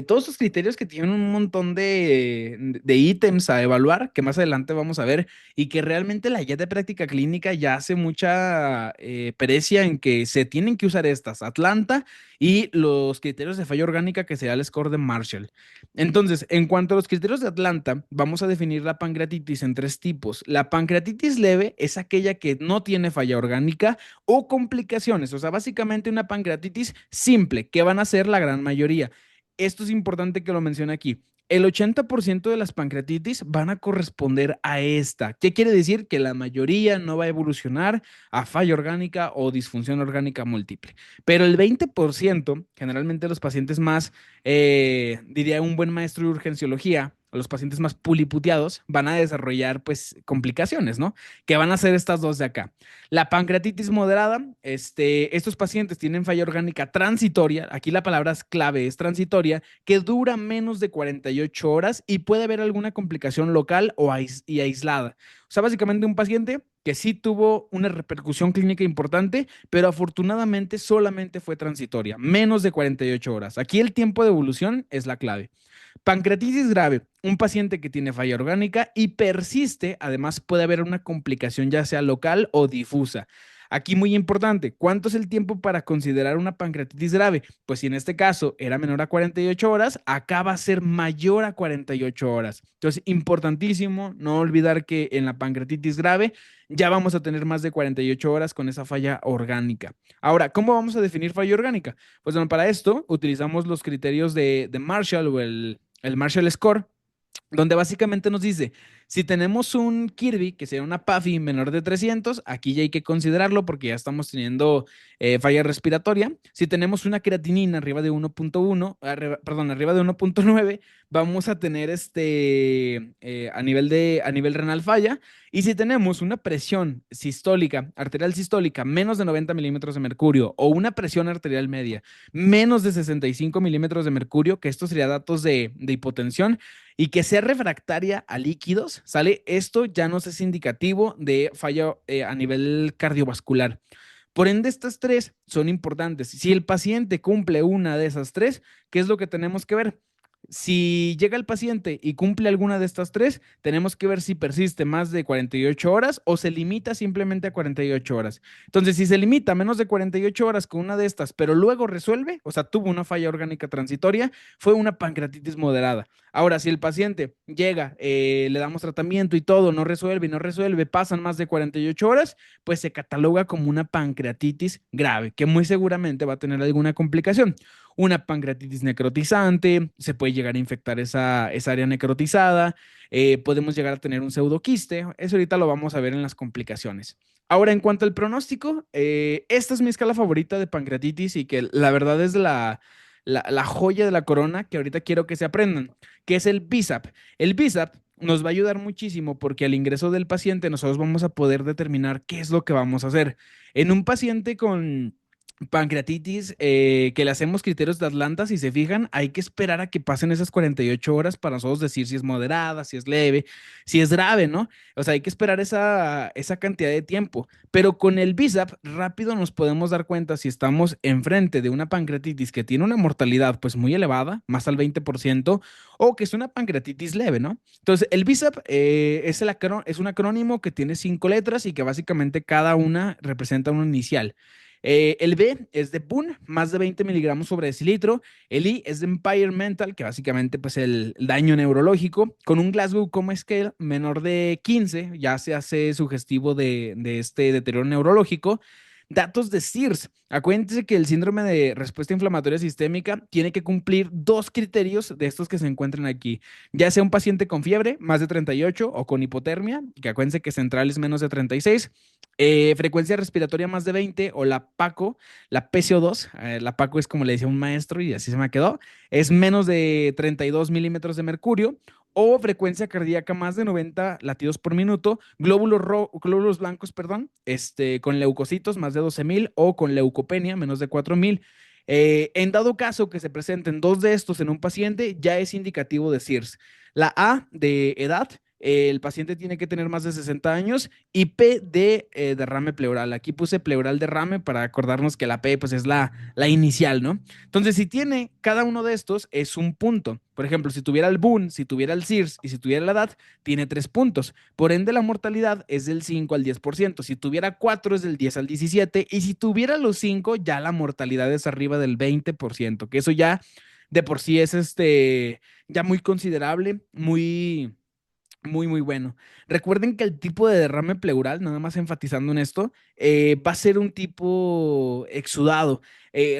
todos esos criterios que tienen un montón de ítems a evaluar, que más adelante vamos a ver, y que realmente la guía de práctica clínica ya hace mucha perecia en que se tienen que usar estas, Atlanta y los criterios de falla orgánica, que será el score de Marshall. Entonces, en cuanto a los criterios de Atlanta, vamos a definir la pancreatitis en tres tipos. La pancreatitis leve es aquella que no tiene falla orgánica o complicaciones, o sea, básicamente una pancreatitis simple, que van a ser la gran mayoría. Esto es importante que lo mencione aquí. El 80% de las pancreatitis van a corresponder a esta. ¿Qué quiere decir? Que la mayoría no va a evolucionar a falla orgánica o disfunción orgánica múltiple. Pero el 20%, generalmente los pacientes más, diría un buen maestro de urgenciología, los pacientes más puliputeados, van a desarrollar pues complicaciones, ¿no? Que van a ser estas dos de acá. La pancreatitis moderada, estos pacientes tienen falla orgánica transitoria, aquí la palabra es clave, es transitoria, que dura menos de 48 horas y puede haber alguna complicación local y aislada. O sea, básicamente un paciente que sí tuvo una repercusión clínica importante, pero afortunadamente solamente fue transitoria, menos de 48 horas. Aquí el tiempo de evolución es la clave. Pancreatitis grave, un paciente que tiene falla orgánica y persiste, además puede haber una complicación ya sea local o difusa. Aquí muy importante, ¿cuánto es el tiempo para considerar una pancreatitis grave? Pues si en este caso era menor a 48 horas, acá va a ser mayor a 48 horas. Entonces, importantísimo no olvidar que en la pancreatitis grave ya vamos a tener más de 48 horas con esa falla orgánica. Ahora, ¿cómo vamos a definir falla orgánica? Pues bueno, para esto utilizamos los criterios de Marshall o el Marshall Score, donde básicamente nos dice, si tenemos un Kirby, que sea una PAFI menor de 300, aquí ya hay que considerarlo porque ya estamos teniendo falla respiratoria. Si tenemos una creatinina arriba de 1.1, perdón, arriba de 1.9, vamos a tener a nivel renal falla. Y si tenemos una presión sistólica, arterial sistólica, menos de 90 milímetros de mercurio o una presión arterial media, menos de 65 milímetros de mercurio, que esto sería datos de hipotensión, y que sea refractaria a líquidos, ¿sale? Esto ya nos es indicativo de falla a nivel cardiovascular. Por ende, estas tres son importantes. Si el paciente cumple una de esas tres, ¿qué es lo que tenemos que ver? Si llega el paciente y cumple alguna de estas tres, tenemos que ver si persiste más de 48 horas o se limita simplemente a 48 horas. Entonces, si se limita a menos de 48 horas con una de estas, pero luego resuelve, o sea, tuvo una falla orgánica transitoria, fue una pancreatitis moderada. Ahora, si el paciente llega, le damos tratamiento y todo, no resuelve y no resuelve, pasan más de 48 horas, pues se cataloga como una pancreatitis grave, que muy seguramente va a tener alguna complicación. una pancreatitis necrotizante, se puede llegar a infectar esa área necrotizada, podemos llegar a tener un pseudoquiste, eso ahorita lo vamos a ver en las complicaciones. Ahora, en cuanto al pronóstico, esta es mi escala favorita de pancreatitis y que la verdad es la joya de la corona que ahorita quiero que se aprendan, que es el BISAP. El BISAP nos va a ayudar muchísimo porque al ingreso del paciente nosotros vamos a poder determinar qué es lo que vamos a hacer. En un paciente con pancreatitis, que le hacemos criterios de Atlanta, si se fijan, hay que esperar a que pasen esas 48 horas para nosotros decir si es moderada, si es leve, si es grave, ¿no? O sea, hay que esperar esa cantidad de tiempo. Pero con el BISAP rápido nos podemos dar cuenta si estamos enfrente de una pancreatitis que tiene una mortalidad pues muy elevada, más al 20%, o que es una pancreatitis leve, ¿no? Entonces, el BISAP es un acrónimo que tiene 5 letras y que básicamente cada una representa una inicial. El B es de Boone, más de 20 miligramos sobre decilitro. El I es de Empire Mental, que básicamente pues el daño neurológico. Con un Glasgow Coma Scale menor de 15, ya se hace sugestivo de este deterioro neurológico. Datos de SIRS. Acuérdense que el síndrome de respuesta inflamatoria sistémica tiene que cumplir 2 criterios de estos que se encuentran aquí. Ya sea un paciente con fiebre, más de 38, o con hipotermia, que acuérdense que central es menos de 36, frecuencia respiratoria más de 20, o la PACO, la PCO2, la PACO es como le decía un maestro y así se me quedó, es menos de 32 milímetros de mercurio, o frecuencia cardíaca más de 90 latidos por minuto, glóbulos blancos, perdón, con leucocitos más de 12,000 o con leucopenia menos de 4,000. En dado caso que se presenten 2 de estos en un paciente, ya es indicativo de SIRS. La A de edad, el paciente tiene que tener más de 60 años y P de derrame pleural. Aquí puse pleural derrame para acordarnos que la P pues es la inicial, ¿no? Entonces, si tiene cada uno de estos, es un punto. Por ejemplo, si tuviera el Boone, si tuviera el SIRS y si tuviera la edad, tiene 3 puntos. Por ende, la mortalidad es del 5 al 10%. Si tuviera 4 es del 10 al 17. Y si tuviera los 5, ya la mortalidad es arriba del 20%, que eso ya de por sí es ya muy considerable, muy bueno. Recuerden que el tipo de derrame pleural, nada más enfatizando en esto, va a ser un tipo exudado.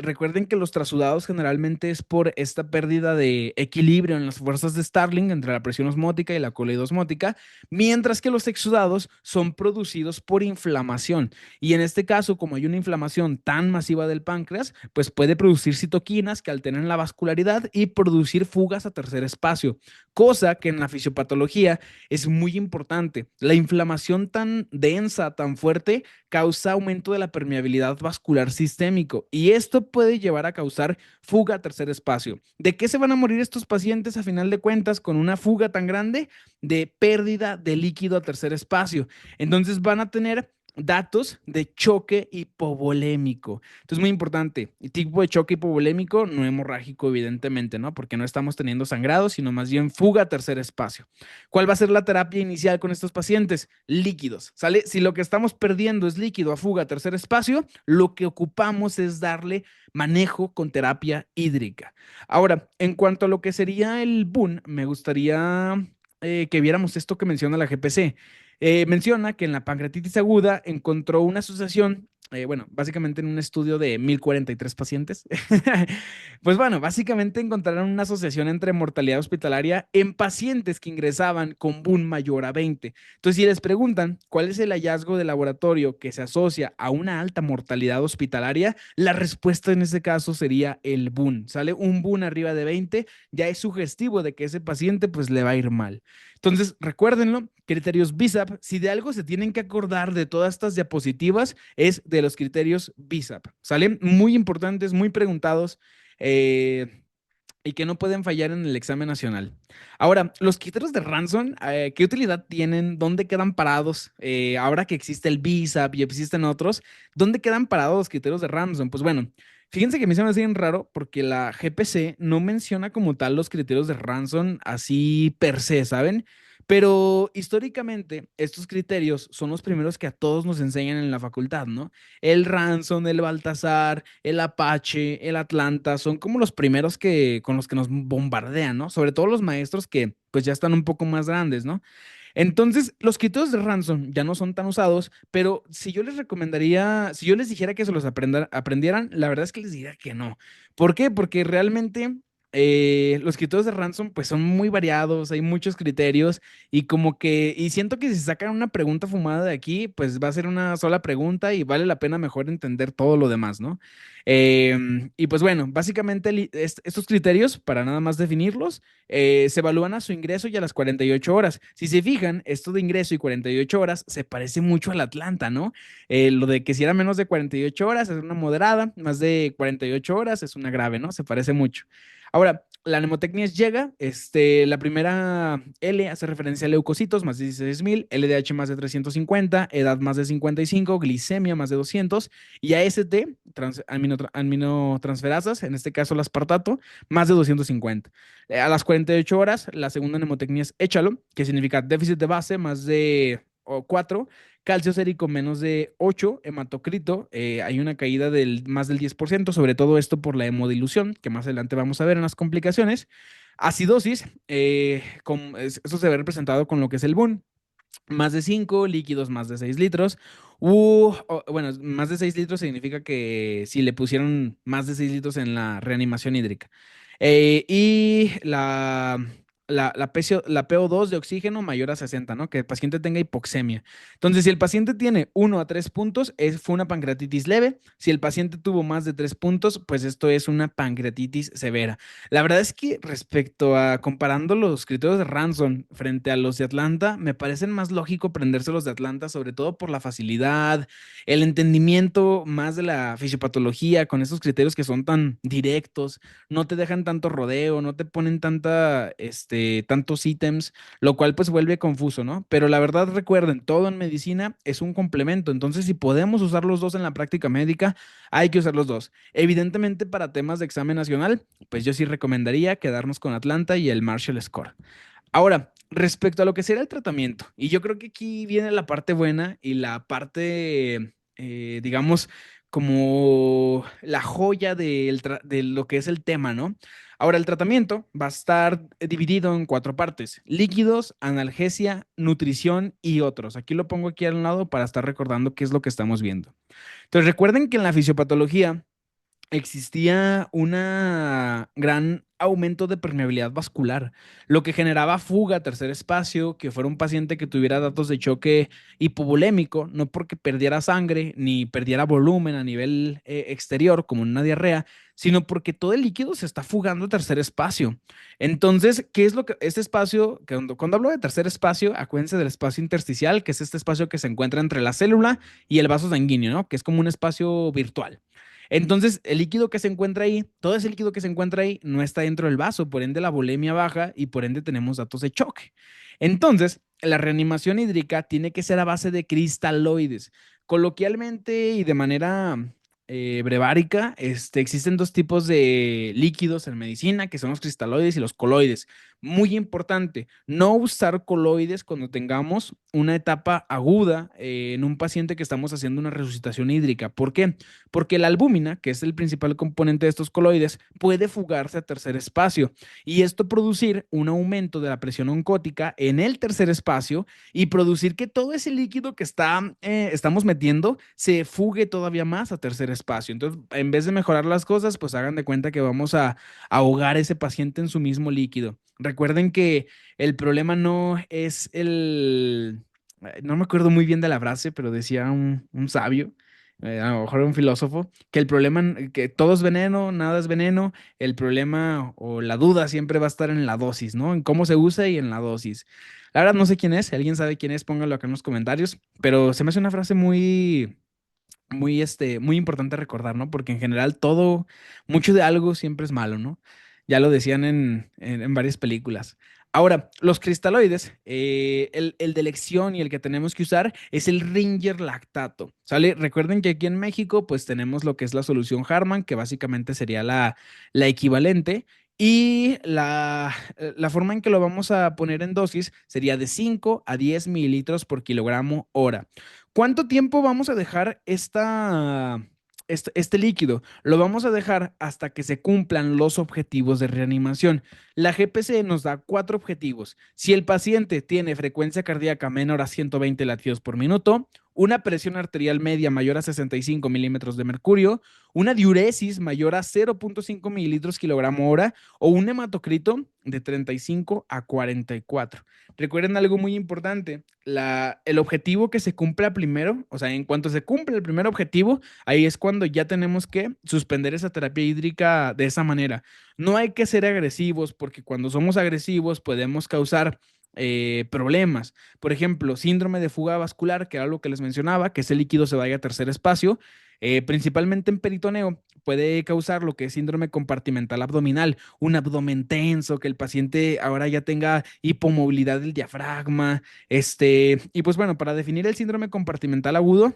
Recuerden que los trasudados generalmente es por esta pérdida de equilibrio en las fuerzas de Starling entre la presión osmótica y la coleidosmótica, mientras que los exudados son producidos por inflamación. Y en este caso, como hay una inflamación tan masiva del páncreas, pues puede producir citoquinas que alteran la vascularidad y producir fugas a tercer espacio, cosa que en la fisiopatología es muy importante. La inflamación tan densa, tan fuerte, causa aumento de la permeabilidad vascular sistémico y esto puede llevar a causar fuga a tercer espacio. ¿De qué se van a morir estos pacientes a final de cuentas con una fuga tan grande? De pérdida de líquido a tercer espacio. Entonces van a tener datos de choque hipovolémico. Entonces, muy importante, el tipo de choque hipovolémico no hemorrágico, evidentemente, ¿no? Porque no estamos teniendo sangrado, sino más bien fuga a tercer espacio. ¿Cuál va a ser la terapia inicial con estos pacientes? Líquidos, ¿sale? Si lo que estamos perdiendo es líquido a fuga a tercer espacio, lo que ocupamos es darle manejo con terapia hídrica. Ahora, en cuanto a lo que sería el BUN, me gustaría que viéramos esto que menciona la GPC. Menciona que en la pancreatitis aguda encontró una asociación, bueno, básicamente en un estudio de 1,043 pacientes. Pues bueno, básicamente encontraron una asociación entre mortalidad hospitalaria en pacientes que ingresaban con BUN mayor a 20. Entonces, si les preguntan cuál es el hallazgo de laboratorio que se asocia a una alta mortalidad hospitalaria, la respuesta en ese caso sería el BUN. ¿Sale? Un BUN arriba de 20 ya es sugestivo de que ese paciente pues le va a ir mal. Entonces, recuérdenlo, criterios BISAP, si de algo se tienen que acordar de todas estas diapositivas, es de los criterios BISAP. ¿Salen? Muy importantes, muy preguntados. eh, y que no pueden fallar en el examen nacional. Ahora, los criterios de Ransom, ¿qué utilidad tienen? ¿Dónde quedan parados? Ahora que existe el BISAP y existen otros, ¿dónde quedan parados los criterios de Ransom? Pues bueno, fíjense que a mí se me hace bien raro porque la GPC no menciona como tal los criterios de Ransom así per se, ¿saben? Pero históricamente estos criterios son los primeros que a todos nos enseñan en la facultad, ¿no? El Ransom, el Baltasar, el Apache, el Atlanta, son como los primeros con los que nos bombardean, ¿no? Sobre todo los maestros que pues ya están un poco más grandes, ¿no? Entonces, los criterios de Ransom ya no son tan usados, pero si yo les recomendaría, si yo les dijera que se los aprendieran, la verdad es que les diría que no. ¿Por qué? Porque realmente los criterios de Ransom pues son muy variados, hay muchos criterios y como que, y siento que si sacan una pregunta fumada de aquí, pues va a ser una sola pregunta y vale la pena mejor entender todo lo demás, ¿no? Y pues bueno, básicamente estos criterios, para nada más definirlos, se evalúan a su ingreso y a las 48 horas. Si se fijan, esto de ingreso y 48 horas se parece mucho al Atlanta, ¿no? Lo de que si era menos de 48 horas es una moderada, más de 48 horas es una grave, ¿no? Se parece mucho. Ahora, la mnemotecnia es llega, la primera L hace referencia a leucocitos, más de 16,000, LDH más de 350, edad más de 55, glicemia más de 200, y AST, aminotransferasas, en este caso el aspartato, más de 250. A las 48 horas, la segunda mnemotecnia es échalo, que significa déficit de base más de 4, calcio sérico menos de 8, hematocrito, hay una caída del más del 10%, sobre todo esto por la hemodilución, que más adelante vamos a ver en las complicaciones. Acidosis, eso se ve representado con lo que es el BUN, más de 5 líquidos más de 6 litros. Bueno, más de 6 litros significa que si le pusieron más de 6 litros en la reanimación hídrica. Y la PO2 de oxígeno mayor a 60, ¿no? Que el paciente tenga hipoxemia. Entonces, si el paciente tiene 1 a 3 puntos, fue una pancreatitis leve. Si el paciente tuvo más de 3 puntos, pues esto es una pancreatitis severa. La verdad es que respecto a comparando los criterios de Ransom frente a los de Atlanta, me parecen más lógico aprenderse los de Atlanta, sobre todo por la facilidad, el entendimiento más de la fisiopatología con esos criterios que son tan directos, no te dejan tanto rodeo, no te ponen tantos ítems, lo cual pues vuelve confuso, ¿no? Pero la verdad recuerden, todo en medicina es un complemento, entonces si podemos usar los dos en la práctica médica, hay que usar los dos. Evidentemente para temas de examen nacional, pues yo sí recomendaría quedarnos con Atlanta y el Marshall Score. Ahora, respecto a lo que será el tratamiento, y yo creo que aquí viene la parte buena y la parte, digamos, como la joya de lo que es el tema, ¿no? Ahora, el tratamiento va a estar dividido en 4 partes: líquidos, analgesia, nutrición y otros. Aquí lo pongo aquí al lado para estar recordando qué es lo que estamos viendo. Entonces, recuerden que en la fisiopatología existía un gran aumento de permeabilidad vascular, lo que generaba fuga a tercer espacio, que fuera un paciente que tuviera datos de choque hipovolémico, no porque perdiera sangre ni perdiera volumen a nivel exterior, como en una diarrea, sino porque todo el líquido se está fugando a tercer espacio. Entonces, ¿qué es lo que este espacio, que cuando hablo de tercer espacio, acuérdense del espacio intersticial, que es este espacio que se encuentra entre la célula y el vaso sanguíneo, ¿no? Que es como un espacio virtual. Entonces, el líquido que se encuentra ahí, todo ese líquido que se encuentra ahí no está dentro del vaso, por ende la volemia baja y por ende tenemos datos de choque. Entonces, la reanimación hídrica tiene que ser a base de cristaloides. Coloquialmente y de manera brevárica, existen 2 tipos de líquidos en medicina, que son los cristaloides y los coloides. Muy importante, no usar coloides cuando tengamos una etapa aguda en un paciente que estamos haciendo una resucitación hídrica. ¿Por qué? Porque la albúmina, que es el principal componente de estos coloides, puede fugarse a tercer espacio y esto producir un aumento de la presión oncótica en el tercer espacio y producir que todo ese líquido que estamos metiendo se fugue todavía más a tercer espacio. Entonces, en vez de mejorar las cosas, pues hagan de cuenta que vamos a ahogar a ese paciente en su mismo líquido. Recuerden que el problema no es no me acuerdo muy bien de la frase, pero decía un sabio, a lo mejor un filósofo, que el problema, que todo es veneno, nada es veneno, el problema o la duda siempre va a estar en la dosis, ¿no? En cómo se usa y en la dosis. La verdad no sé quién es, si alguien sabe quién es, póngalo acá en los comentarios, pero se me hace una frase muy importante recordar, ¿no? Porque en general mucho de algo siempre es malo, ¿no? Ya lo decían en varias películas. Ahora, los cristaloides, el de elección y el que tenemos que usar es el Ringer lactato, ¿sale? Recuerden que aquí en México, pues tenemos lo que es la solución Harman, que básicamente sería la equivalente, y la forma en que lo vamos a poner en dosis sería de 5 a 10 mililitros por kilogramo hora. ¿Cuánto tiempo vamos a dejar este líquido. Lo vamos a dejar hasta que se cumplan los objetivos de reanimación. La GPC nos da cuatro objetivos. Si el paciente tiene frecuencia cardíaca menor a 120 latidos por minuto, una presión arterial media mayor a 65 milímetros de mercurio, una diuresis mayor a 0.5 mililitros kilogramo hora o un hematocrito de 35 a 44. Recuerden algo muy importante, el objetivo que se cumpla primero, o sea, en cuanto se cumple el primer objetivo, ahí es cuando ya tenemos que suspender esa terapia hídrica de esa manera. No hay que ser agresivos porque cuando somos agresivos podemos causar problemas. Por ejemplo, síndrome de fuga vascular, que era lo que les mencionaba, que ese líquido se vaya a tercer espacio, principalmente en peritoneo, puede causar lo que es síndrome compartimental abdominal, un abdomen tenso, que el paciente ahora ya tenga hipomovilidad del diafragma, y pues bueno, para definir el síndrome compartimental agudo,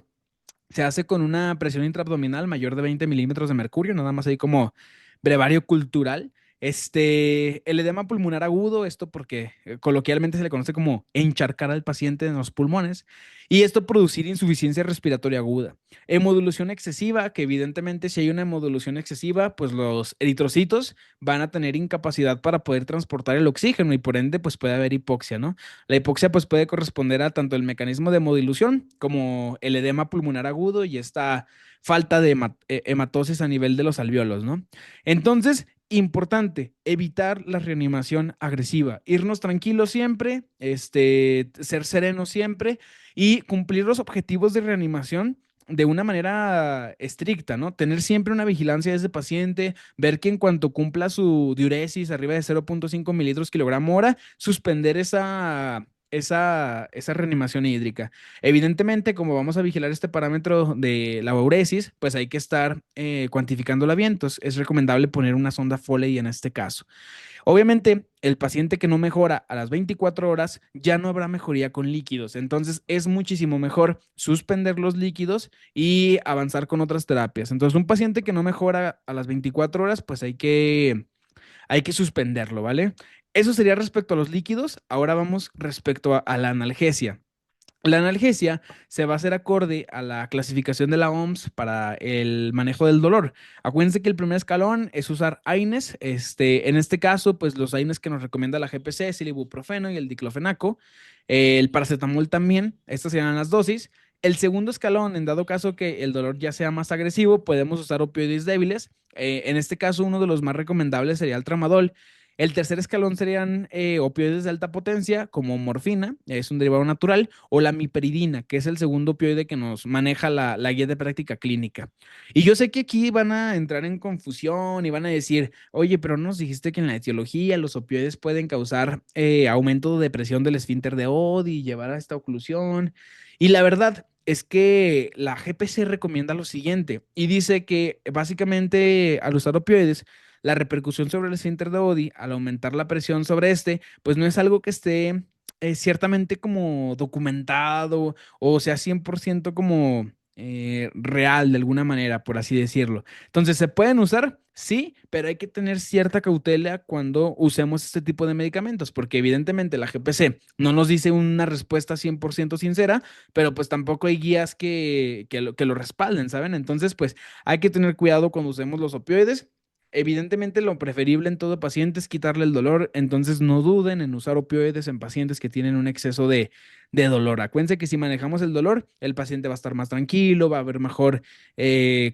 se hace con una presión intraabdominal mayor de 20 milímetros de mercurio, nada más ahí como brevario cultural. El edema pulmonar agudo, esto porque coloquialmente se le conoce como encharcar al paciente en los pulmones, y esto producir insuficiencia respiratoria aguda. Hemodulución excesiva, que evidentemente si hay una hemodulución excesiva, pues los eritrocitos van a tener incapacidad para poder transportar el oxígeno y por ende pues puede haber hipoxia, ¿no? La hipoxia pues puede corresponder a tanto el mecanismo de hemodilución como el edema pulmonar agudo y esta falta de hematosis a nivel de los alvéolos, ¿no? Entonces, importante, evitar la reanimación agresiva, irnos tranquilos siempre, ser serenos siempre y cumplir los objetivos de reanimación de una manera estricta, ¿no? Tener siempre una vigilancia de ese paciente, ver que en cuanto cumpla su diuresis arriba de 0.5 mililitros kilogramo hora, suspender esa reanimación hídrica. Evidentemente, como vamos a vigilar este parámetro de la uresis, pues hay que estar cuantificándola bien. Entonces, es recomendable poner una sonda Foley en este caso. Obviamente, el paciente que no mejora a las 24 horas ya no habrá mejoría con líquidos. Entonces, es muchísimo mejor suspender los líquidos y avanzar con otras terapias. Entonces, un paciente que no mejora a las 24 horas, pues hay que suspenderlo, ¿vale? Eso sería respecto a los líquidos. Ahora vamos respecto a la analgesia. La analgesia se va a hacer acorde a la clasificación de la OMS para el manejo del dolor. Acuérdense que el primer escalón es usar AINES. En este caso, pues los AINES que nos recomienda la GPC es el ibuprofeno y el diclofenaco. El paracetamol también. Estas serían las dosis. El segundo escalón, en dado caso que el dolor ya sea más agresivo, podemos usar opioides débiles. En este caso, uno de los más recomendables sería el tramadol. El tercer escalón serían opioides de alta potencia, como morfina, es un derivado natural, o la miperidina, que es el segundo opioide que nos maneja la guía de práctica clínica. Y yo sé que aquí van a entrar en confusión y van a decir, oye, pero no nos dijiste que en la etiología los opioides pueden causar aumento de presión del esfínter de Oddi y llevar a esta oclusión. Y la verdad es que la GPC recomienda lo siguiente y dice que básicamente al usar opioides, la repercusión sobre el esfínter de Oddi al aumentar la presión sobre este, pues no es algo que esté ciertamente como documentado o sea 100% como real de alguna manera, por así decirlo. Entonces, ¿se pueden usar? Sí, pero hay que tener cierta cautela cuando usemos este tipo de medicamentos, porque evidentemente la GPC no nos dice una respuesta 100% sincera, pero pues tampoco hay guías que lo respalden, ¿saben? Entonces, pues hay que tener cuidado cuando usemos los opioides. Evidentemente, lo preferible en todo paciente es quitarle el dolor, entonces no duden en usar opioides en pacientes que tienen un exceso de dolor. Acuérdense que si manejamos el dolor, el paciente va a estar más tranquilo, va a haber mejor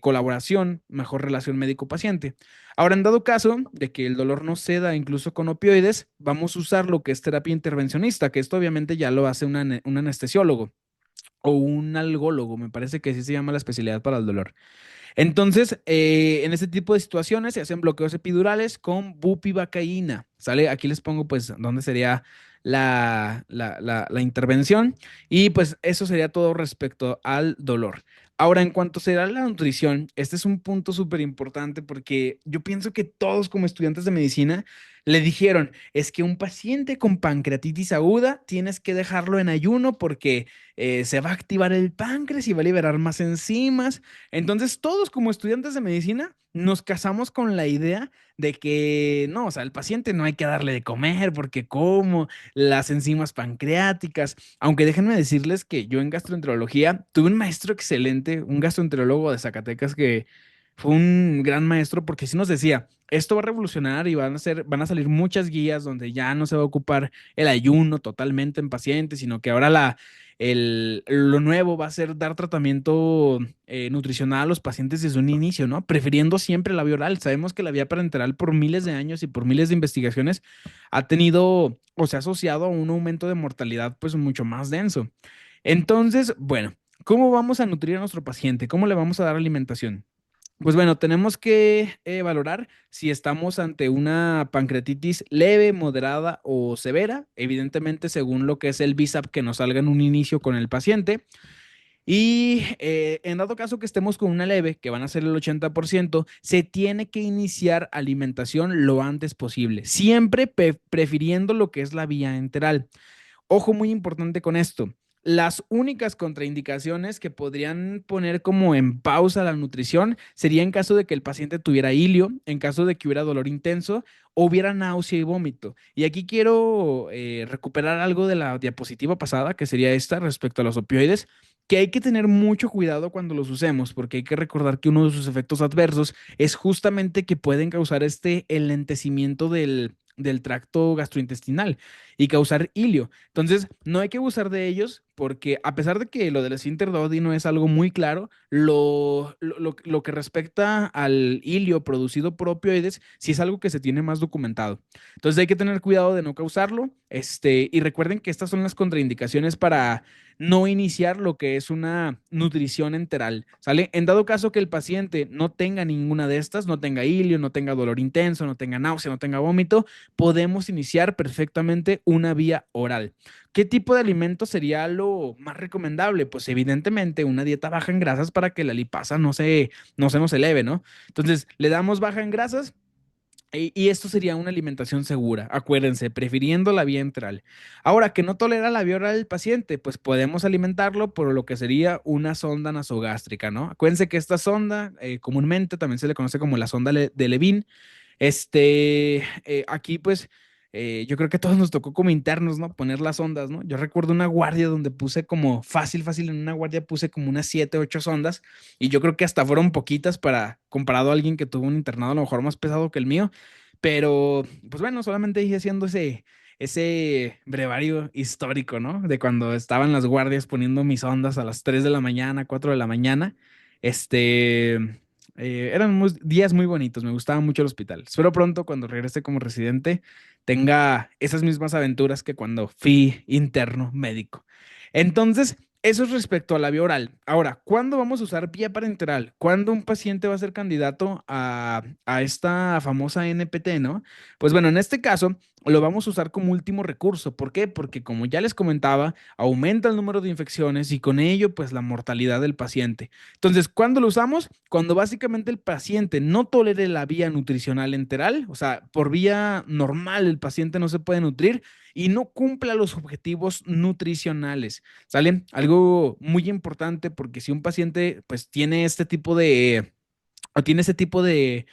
colaboración, mejor relación médico-paciente. Ahora, en dado caso de que el dolor no ceda incluso con opioides, vamos a usar lo que es terapia intervencionista, que esto obviamente ya lo hace un anestesiólogo o un algólogo, me parece que así se llama la especialidad para el dolor. Entonces, en este tipo de situaciones se hacen bloqueos epidurales con bupivacaína, ¿sale? Aquí les pongo, pues, dónde sería la intervención y pues eso sería todo respecto al dolor. Ahora, en cuanto será la nutrición, este es un punto súper importante porque yo pienso que todos como estudiantes de medicina Le dijeron, es que un paciente con pancreatitis aguda tienes que dejarlo en ayuno porque se va a activar el páncreas y va a liberar más enzimas. Entonces, todos como estudiantes de medicina nos casamos con la idea de que no, o sea, al paciente no hay que darle de comer porque como las enzimas pancreáticas. Aunque déjenme decirles que yo en gastroenterología tuve un maestro excelente, un gastroenterólogo de Zacatecas que fue un gran maestro porque sí nos decía, esto va a revolucionar y van a salir muchas guías donde ya no se va a ocupar el ayuno totalmente en pacientes, sino que ahora lo nuevo va a ser dar tratamiento nutricional a los pacientes desde un inicio, ¿no? Prefiriendo siempre la vía oral. Sabemos que la vía parenteral por miles de años y por miles de investigaciones ha tenido o se ha asociado a un aumento de mortalidad pues mucho más denso. Entonces, bueno, ¿cómo vamos a nutrir a nuestro paciente? ¿Cómo le vamos a dar alimentación? Pues bueno, tenemos que valorar si estamos ante una pancreatitis leve, moderada o severa, evidentemente según lo que es el BISAP que nos salga en un inicio con el paciente. Y en dado caso que estemos con una leve, que van a ser el 80%, se tiene que iniciar alimentación lo antes posible, siempre prefiriendo lo que es la vía enteral. Ojo muy importante con esto. Las únicas contraindicaciones que podrían poner como en pausa la nutrición sería en caso de que el paciente tuviera ilio, en caso de que hubiera dolor intenso o hubiera náusea y vómito. Y aquí quiero recuperar algo de la diapositiva pasada, que sería esta respecto a los opioides, que hay que tener mucho cuidado cuando los usemos, porque hay que recordar que uno de sus efectos adversos es justamente que pueden causar este enlentecimiento del tracto gastrointestinal y causar ilio. Entonces, no hay que abusar de ellos porque a pesar de que lo del esfínter no es algo muy claro, lo que respecta al ilio producido por opioides, sí es algo que se tiene más documentado. Entonces hay que tener cuidado de no causarlo. Y recuerden que estas son las contraindicaciones para no iniciar lo que es una nutrición enteral, ¿sale? En dado caso que el paciente no tenga ninguna de estas, no tenga ilio, no tenga dolor intenso, no tenga náusea, no tenga vómito, podemos iniciar perfectamente una vía oral. ¿Qué tipo de alimento sería lo más recomendable? Pues evidentemente una dieta baja en grasas para que la lipasa no se nos eleve, ¿no? Entonces, le damos baja en grasas y esto sería una alimentación segura, acuérdense, prefiriendo la vía enteral. Ahora, que no tolera la vía oral del paciente, pues podemos alimentarlo por lo que sería una sonda nasogástrica, ¿no? Acuérdense que esta sonda comúnmente también se le conoce como la sonda de Levin. Aquí pues yo creo que a todos nos tocó como internos, ¿no? Poner las ondas, ¿no? Yo recuerdo una guardia donde puse como fácil, en una guardia puse como unas 7, 8 sondas y yo creo que hasta fueron poquitas para comparado a alguien que tuvo un internado a lo mejor más pesado que el mío, pero pues bueno, solamente dije haciendo ese brevario histórico, ¿no? De cuando estaban las guardias poniendo mis ondas a las 3 de la mañana, 4 de la mañana. Este, días muy bonitos, me gustaba mucho el hospital. Espero pronto, cuando regrese como residente, tenga esas mismas aventuras que cuando fui interno médico. Entonces, eso es respecto a la vía oral. Ahora, ¿cuándo vamos a usar vía parenteral? ¿Cuándo un paciente va a ser candidato a esta famosa NPT, ¿no? Pues bueno, en este caso lo vamos a usar como último recurso. ¿Por qué? Porque como ya les comentaba, aumenta el número de infecciones y con ello, pues la mortalidad del paciente. Entonces, ¿cuándo lo usamos? Cuando básicamente el paciente no tolere la vía nutricional enteral, o sea, por vía normal el paciente no se puede nutrir y no cumpla los objetivos nutricionales, ¿sale? Algo muy importante porque si un paciente pues tiene este tipo de o tiene ese tipo de,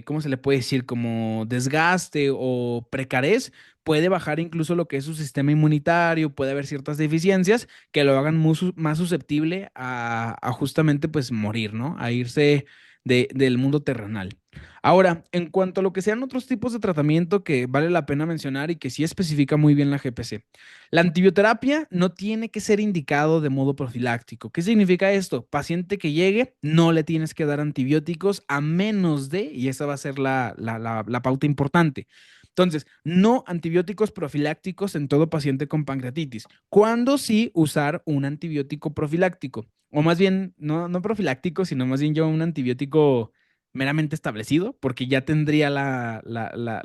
¿cómo se le puede decir? Como desgaste o precarez, puede bajar incluso lo que es su sistema inmunitario, puede haber ciertas deficiencias que lo hagan más susceptible a justamente pues morir, ¿no? A irse del mundo terrenal. Ahora, en cuanto a lo que sean otros tipos de tratamiento que vale la pena mencionar y que sí especifica muy bien la GPC. La antibioterapia no tiene que ser indicado de modo profiláctico. ¿Qué significa esto? Paciente que llegue, no le tienes que dar antibióticos a menos de, y esa va a ser la pauta importante. Entonces, no antibióticos profilácticos en todo paciente con pancreatitis. ¿Cuándo sí usar un antibiótico profiláctico? O más bien, no profiláctico, sino más bien yo un antibiótico meramente establecido, porque ya tendría la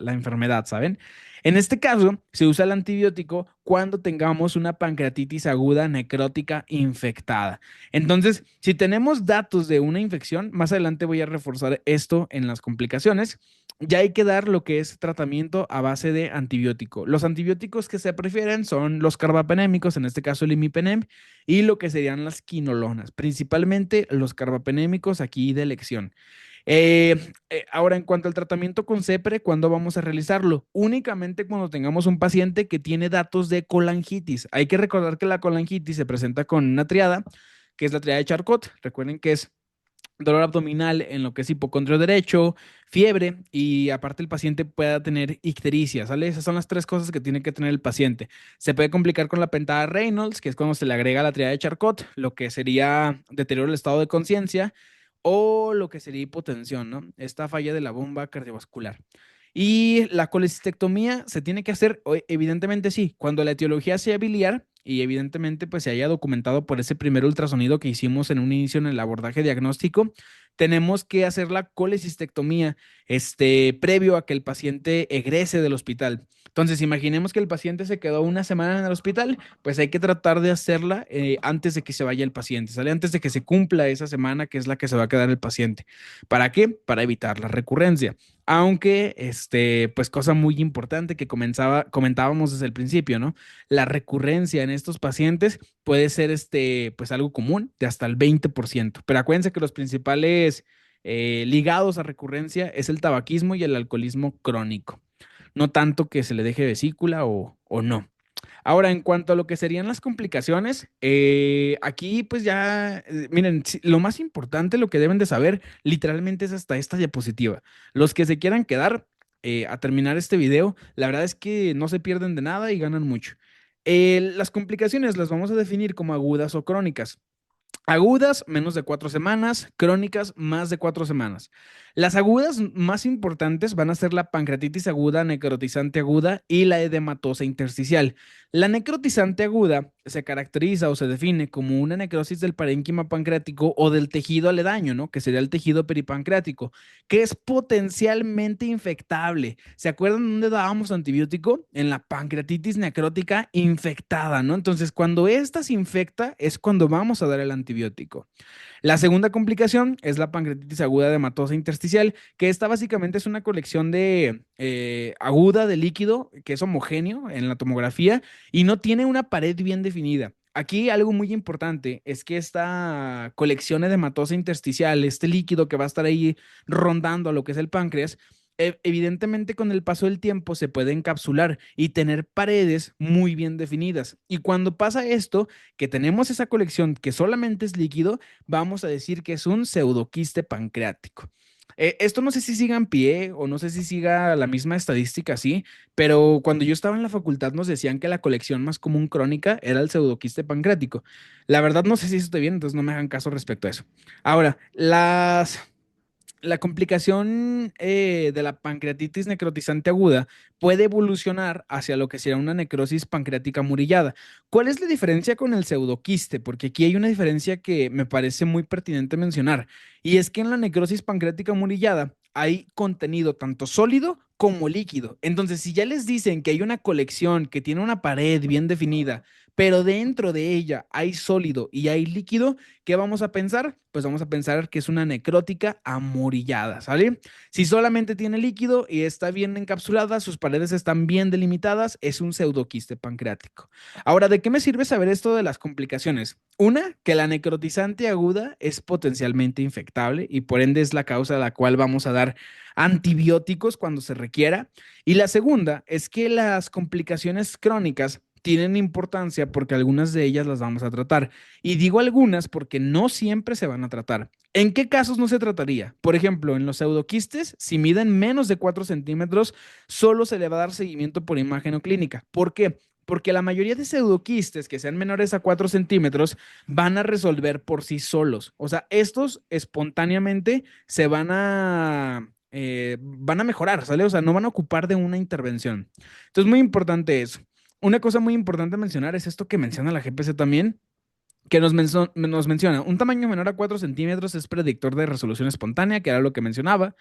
enfermedad, ¿saben? En este caso, se usa el antibiótico cuando tengamos una pancreatitis aguda necrótica infectada. Entonces, si tenemos datos de una infección, más adelante voy a reforzar esto en las complicaciones, ya hay que dar lo que es tratamiento a base de antibiótico. Los antibióticos que se prefieren son los carbapenémicos, en este caso el imipenem, y lo que serían las quinolonas, principalmente los carbapenémicos aquí de elección. Ahora, en cuanto al tratamiento con CEPRE, ¿cuándo vamos a realizarlo? Únicamente cuando tengamos un paciente que tiene datos de colangitis. Hay que recordar que la colangitis se presenta con una triada, que es la triada de Charcot. Recuerden que es dolor abdominal en lo que es hipocondrio derecho, fiebre y aparte el paciente pueda tener ictericia, ¿sale? Esas son las tres cosas que tiene que tener el paciente. Se puede complicar con la pentada Reynolds, que es cuando se le agrega la triada de Charcot, lo que sería deterioro del estado de conciencia o lo que sería hipotensión, ¿no? Esta falla de la bomba cardiovascular. Y la colecistectomía se tiene que hacer, evidentemente sí, cuando la etiología sea biliar y evidentemente pues se haya documentado por ese primer ultrasonido que hicimos en un inicio en el abordaje diagnóstico, tenemos que hacer la colecistectomía previo a que el paciente egrese del hospital. Entonces, imaginemos que el paciente se quedó una semana en el hospital, pues hay que tratar de hacerla antes de que se vaya el paciente, ¿sale? Antes de que se cumpla esa semana que es la que se va a quedar el paciente. ¿Para qué? Para evitar la recurrencia. Aunque, pues cosa muy importante que comentábamos desde el principio, ¿no? La recurrencia en estos pacientes puede ser, pues algo común de hasta el 20%. Pero acuérdense que los principales ligados a recurrencia es el tabaquismo y el alcoholismo crónico. No tanto que se le deje vesícula o no. Ahora, en cuanto a lo que serían las complicaciones, aquí pues ya, miren, lo más importante, lo que deben de saber, literalmente es hasta esta diapositiva. Los que se quieran quedar a terminar este video, la verdad es que no se pierden de nada y ganan mucho. Las complicaciones las vamos a definir como agudas o crónicas. Agudas, menos de 4 semanas, crónicas, más de 4 semanas. Las agudas más importantes van a ser la pancreatitis aguda, necrotizante aguda y la edematosa intersticial. La necrotizante aguda se caracteriza o se define como una necrosis del parénquima pancreático o del tejido aledaño, ¿no? Que sería el tejido peripancreático, que es potencialmente infectable. ¿Se acuerdan dónde dábamos antibiótico? En la pancreatitis necrótica infectada, ¿no? Entonces, cuando esta se infecta es cuando vamos a dar el antibiótico. La segunda complicación es la pancreatitis aguda de hematosa intersticial, que esta básicamente es una colección de aguda de líquido que es homogéneo en la tomografía y no tiene una pared bien definida. Aquí algo muy importante es que esta colección edematosa intersticial, este líquido que va a estar ahí rondando a lo que es el páncreas, evidentemente con el paso del tiempo se puede encapsular y tener paredes muy bien definidas. Y cuando pasa esto, que tenemos esa colección que solamente es líquido, vamos a decir que es un pseudoquiste pancreático. Esto no sé si siga en pie o no sé si siga la misma estadística así, pero cuando yo estaba en la facultad nos decían que la colección más común crónica era el pseudoquiste pancreático. La verdad no sé si eso está bien, entonces no me hagan caso respecto a eso. Ahora, la complicación de la pancreatitis necrotizante aguda puede evolucionar hacia lo que será una necrosis pancreática murillada. ¿Cuál es la diferencia con el pseudoquiste? Porque aquí hay una diferencia que me parece muy pertinente mencionar, y es que en la necrosis pancreática murillada hay contenido tanto sólido como líquido. Entonces, si ya les dicen que hay una colección que tiene una pared bien definida, pero dentro de ella hay sólido y hay líquido, ¿qué vamos a pensar? Pues vamos a pensar que es una necrótica amurillada, ¿sale? Si solamente tiene líquido y está bien encapsulada, sus paredes están bien delimitadas, es un pseudoquiste pancreático. Ahora, ¿de qué me sirve saber esto de las complicaciones? Una, que la necrotizante aguda es potencialmente infectable y por ende es la causa a la cual vamos a dar antibióticos cuando se requiera. Y la segunda es que las complicaciones crónicas tienen importancia porque algunas de ellas las vamos a tratar. Y digo algunas porque no siempre se van a tratar. ¿En qué casos no se trataría? Por ejemplo, en los pseudoquistes, si miden menos de 4 centímetros, solo se le va a dar seguimiento por imagen o clínica. ¿Por qué? Porque la mayoría de pseudoquistes que sean menores a 4 centímetros van a resolver por sí solos. O sea, estos espontáneamente se van a mejorar, ¿sale? O sea, no van a ocupar de una intervención. Entonces, muy importante eso. Una cosa muy importante mencionar es esto que menciona la GPC también, que nos menciona, un tamaño menor a 4 centímetros es predictor de resolución espontánea, que era lo que mencionaba.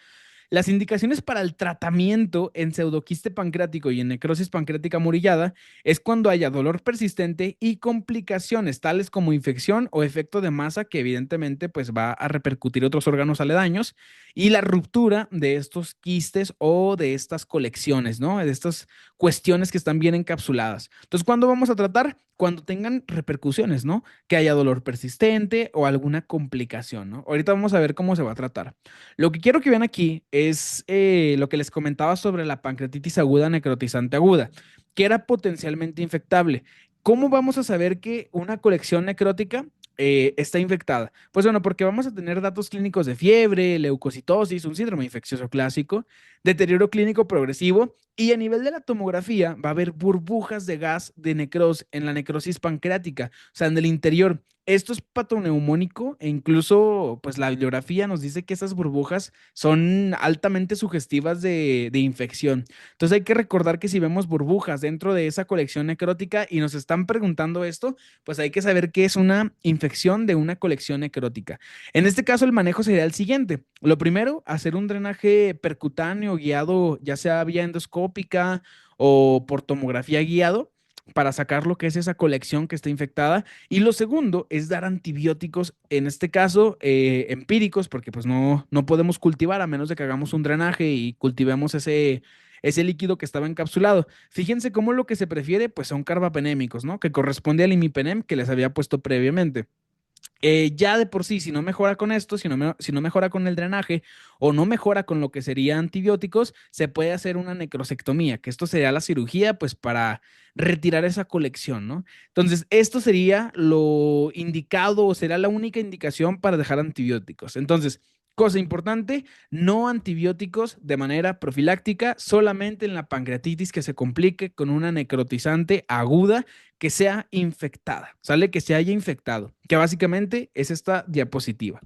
Las indicaciones para el tratamiento en pseudoquiste pancreático y en necrosis pancreática amurallada es cuando haya dolor persistente y complicaciones tales como infección o efecto de masa que evidentemente pues va a repercutir otros órganos aledaños y la ruptura de estos quistes o de estas colecciones, ¿no? De estas cuestiones que están bien encapsuladas. Entonces, ¿cuándo vamos a tratar? Cuando tengan repercusiones, ¿no? Que haya dolor persistente o alguna complicación, ¿no? Ahorita vamos a ver cómo se va a tratar. Lo que quiero que vean aquí es lo que les comentaba sobre la pancreatitis aguda necrotizante aguda, que era potencialmente infectable. ¿Cómo vamos a saber que una colección necrótica está infectada? Pues bueno, porque vamos a tener datos clínicos de fiebre, leucocitosis, un síndrome infeccioso clásico, deterioro clínico progresivo y a nivel de la tomografía va a haber burbujas de gas de necrosis en la necrosis pancreática, o sea, en el interior. Esto es patoneumónico e incluso pues la bibliografía nos dice que esas burbujas son altamente sugestivas de infección. Entonces hay que recordar que si vemos burbujas dentro de esa colección necrótica y nos están preguntando esto, pues hay que saber que es una infección de una colección necrótica. En este caso el manejo sería el siguiente. Lo primero, hacer un drenaje percutáneo guiado, ya sea vía endoscópica o por tomografía guiado para sacar lo que es esa colección que está infectada. Y lo segundo es dar antibióticos, en este caso empíricos, porque pues no podemos cultivar a menos de que hagamos un drenaje y cultivemos ese líquido que estaba encapsulado. Fíjense cómo lo que se prefiere pues son carbapenémicos, ¿no? Que corresponde al imipenem que les había puesto previamente. Ya de por sí, si no mejora con esto, si no mejora con el drenaje o no mejora con lo que sería antibióticos, se puede hacer una necrosectomía, que esto sería la cirugía, pues para retirar esa colección, ¿no? Entonces, esto sería lo indicado o será la única indicación para dejar antibióticos. Entonces, cosa importante, no antibióticos de manera profiláctica, solamente en la pancreatitis que se complique con una necrotizante aguda que sea infectada, ¿sale? Que se haya infectado, que básicamente es esta diapositiva.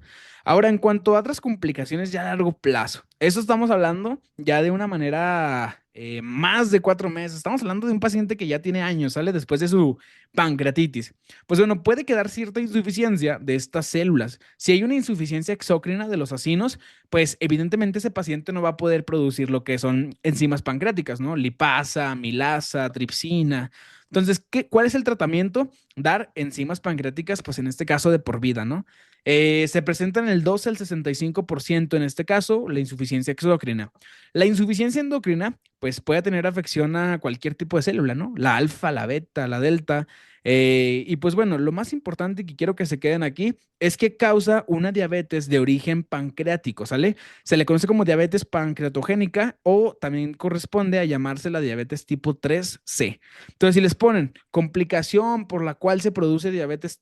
Ahora, en cuanto a otras complicaciones ya a largo plazo, eso estamos hablando ya de una manera más de 4 meses. Estamos hablando de un paciente que ya tiene años, ¿sale? Después de su pancreatitis. Pues bueno, puede quedar cierta insuficiencia de estas células. Si hay una insuficiencia exócrina de los acinos, pues evidentemente ese paciente no va a poder producir lo que son enzimas pancreáticas, ¿no? Lipasa, amilasa, tripsina. Entonces, ¿cuál es el tratamiento? Dar enzimas pancreáticas, pues en este caso de por vida, ¿no? Se presenta en el 12 al 65% en este caso, la insuficiencia exócrina. La insuficiencia endocrina, pues puede tener afección a cualquier tipo de célula, ¿no? La alfa, la beta, la delta. Y pues bueno, lo más importante que quiero que se queden aquí es que causa una diabetes de origen pancreático, ¿sale? Se le conoce como diabetes pancreatogénica o también corresponde a llamarse la diabetes tipo 3C. Entonces, si les ponen complicación por la cual se produce diabetes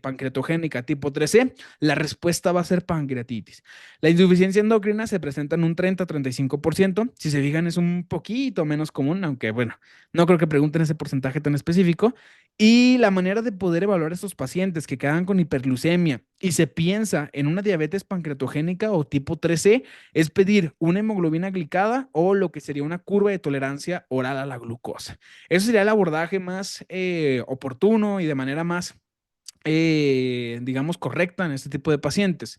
pancreatogénica tipo 3C, la respuesta va a ser pancreatitis. La insuficiencia endocrina se presenta en un 30-35%. Si se fijan, es un poquito menos común, aunque bueno, no creo que pregunten ese porcentaje tan específico. Y la manera de poder evaluar a estos pacientes que quedan con hiperglucemia y se piensa en una diabetes pancreatogénica o tipo 3C es pedir una hemoglobina glicada o lo que sería una curva de tolerancia oral a la glucosa. Eso sería el abordaje más oportuno y de manera más, digamos, correcta en este tipo de pacientes.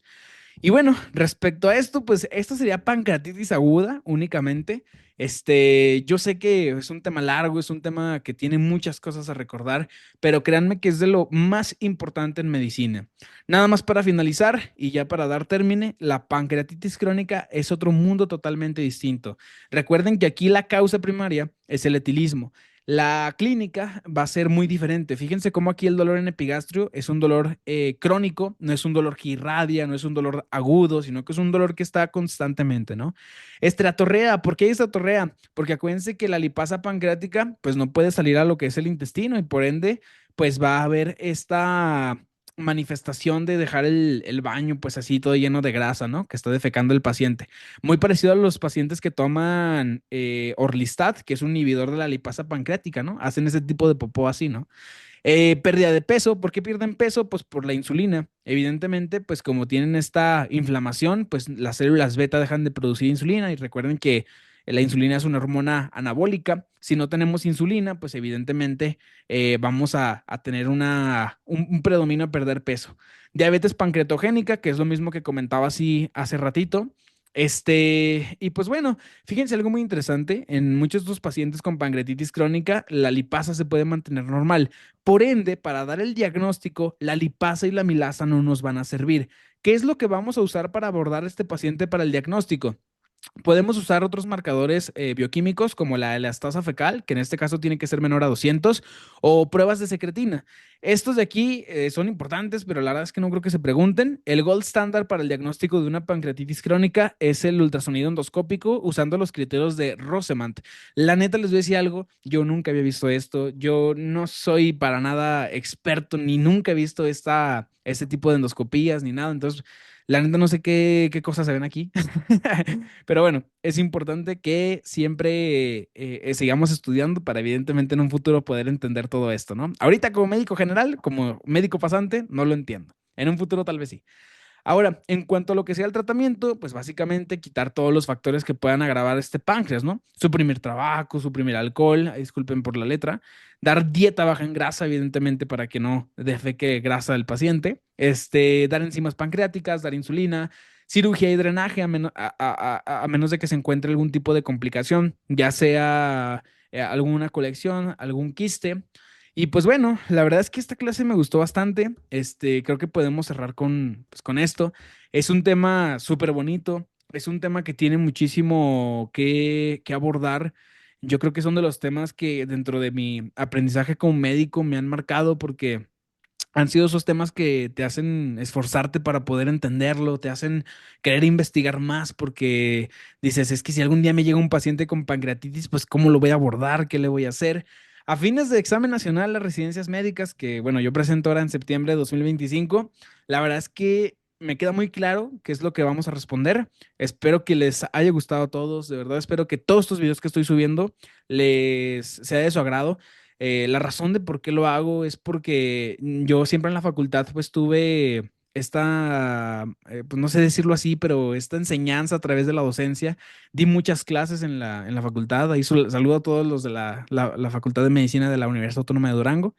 Y bueno, respecto a esto, pues esto sería pancreatitis aguda únicamente. Yo sé que es un tema largo, es un tema que tiene muchas cosas a recordar, pero créanme que es de lo más importante en medicina. Nada más para finalizar y ya para dar término, la pancreatitis crónica es otro mundo totalmente distinto. Recuerden que aquí la causa primaria es el etilismo. La clínica va a ser muy diferente. Fíjense cómo aquí el dolor en epigastrio es un dolor crónico, no es un dolor que irradia, no es un dolor agudo, sino que es un dolor que está constantemente, ¿no? Estratorrea, ¿por qué hay estratorrea? Porque acuérdense que la lipasa pancreática pues no puede salir a lo que es el intestino y por ende pues va a haber esta manifestación de dejar el baño pues así todo lleno de grasa, ¿no? Que está defecando el paciente. Muy parecido a los pacientes que toman Orlistat, que es un inhibidor de la lipasa pancreática, ¿no? Hacen ese tipo de popó así, ¿no? Pérdida de peso, ¿por qué pierden peso? Pues por la insulina. Evidentemente, pues como tienen esta inflamación, pues las células beta dejan de producir insulina y recuerden que la insulina es una hormona anabólica. Si no tenemos insulina, pues evidentemente vamos a tener un predominio a perder peso. Diabetes pancreatogénica, que es lo mismo que comentaba así hace ratito. Y pues bueno, fíjense algo muy interesante. En muchos de estos pacientes con pancreatitis crónica, la lipasa se puede mantener normal. Por ende, para dar el diagnóstico, la lipasa y la milasa no nos van a servir. ¿Qué es lo que vamos a usar para abordar a este paciente para el diagnóstico? Podemos usar otros marcadores bioquímicos como la elastasa fecal, que en este caso tiene que ser menor a 200, o pruebas de secretina. Estos de aquí son importantes, pero la verdad es que no creo que se pregunten. El gold standard para el diagnóstico de una pancreatitis crónica es el ultrasonido endoscópico usando los criterios de Rosemont. La neta les voy a decir algo, yo nunca había visto esto, yo no soy para nada experto ni nunca he visto este tipo de endoscopías ni nada, entonces la neta no sé qué cosas se ven aquí. Pero bueno, es importante que siempre sigamos estudiando para evidentemente en un futuro poder entender todo esto, ¿no? Ahorita como médico general, como médico pasante, no lo entiendo. En un futuro tal vez sí. Ahora, en cuanto a lo que sea el tratamiento, pues básicamente quitar todos los factores que puedan agravar este páncreas, ¿no? Suprimir tabaco, suprimir alcohol, disculpen por la letra, dar dieta baja en grasa, evidentemente, para que no defeque grasa del paciente, dar enzimas pancreáticas, dar insulina, cirugía y drenaje a menos de que se encuentre algún tipo de complicación, ya sea alguna colección, algún quiste. Y pues bueno, la verdad es que esta clase me gustó bastante. Creo que podemos cerrar pues, con esto. Es un tema súper bonito, es un tema que tiene muchísimo que abordar. Yo creo que son de los temas que dentro de mi aprendizaje como médico me han marcado porque han sido esos temas que te hacen esforzarte para poder entenderlo, te hacen querer investigar más porque dices, es que si algún día me llega un paciente con pancreatitis, pues ¿cómo lo voy a abordar? ¿Qué le voy a hacer? A fines de examen nacional, las residencias médicas, que bueno, yo presento ahora en septiembre de 2025, la verdad es que me queda muy claro qué es lo que vamos a responder. Espero que les haya gustado a todos, de verdad espero que todos estos videos que estoy subiendo les sea de su agrado. La razón de por qué lo hago es porque yo siempre en la facultad pues tuve pues no sé decirlo así, pero esta enseñanza a través de la docencia. Di muchas clases en la facultad. Ahí saludo a todos los de la Facultad de Medicina de la Universidad Autónoma de Durango.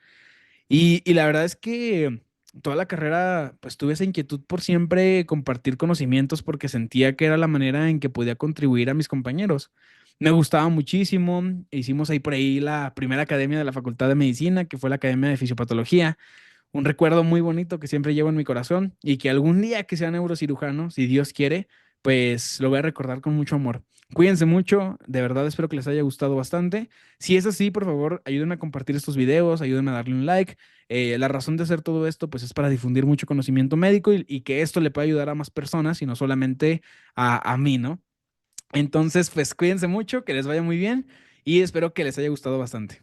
Y la verdad es que toda la carrera, pues tuve esa inquietud por siempre compartir conocimientos porque sentía que era la manera en que podía contribuir a mis compañeros. Me gustaba muchísimo. Hicimos ahí por ahí la primera academia de la Facultad de Medicina, que fue la Academia de Fisiopatología. Un recuerdo muy bonito que siempre llevo en mi corazón y que algún día que sea neurocirujano, si Dios quiere, pues lo voy a recordar con mucho amor. Cuídense mucho, de verdad espero que les haya gustado bastante. Si es así, por favor, ayúdenme a compartir estos videos, ayúdenme a darle un like. La razón de hacer todo esto, pues es para difundir mucho conocimiento médico y que esto le pueda ayudar a más personas y no solamente a mí, ¿no? Entonces, pues cuídense mucho, que les vaya muy bien y espero que les haya gustado bastante.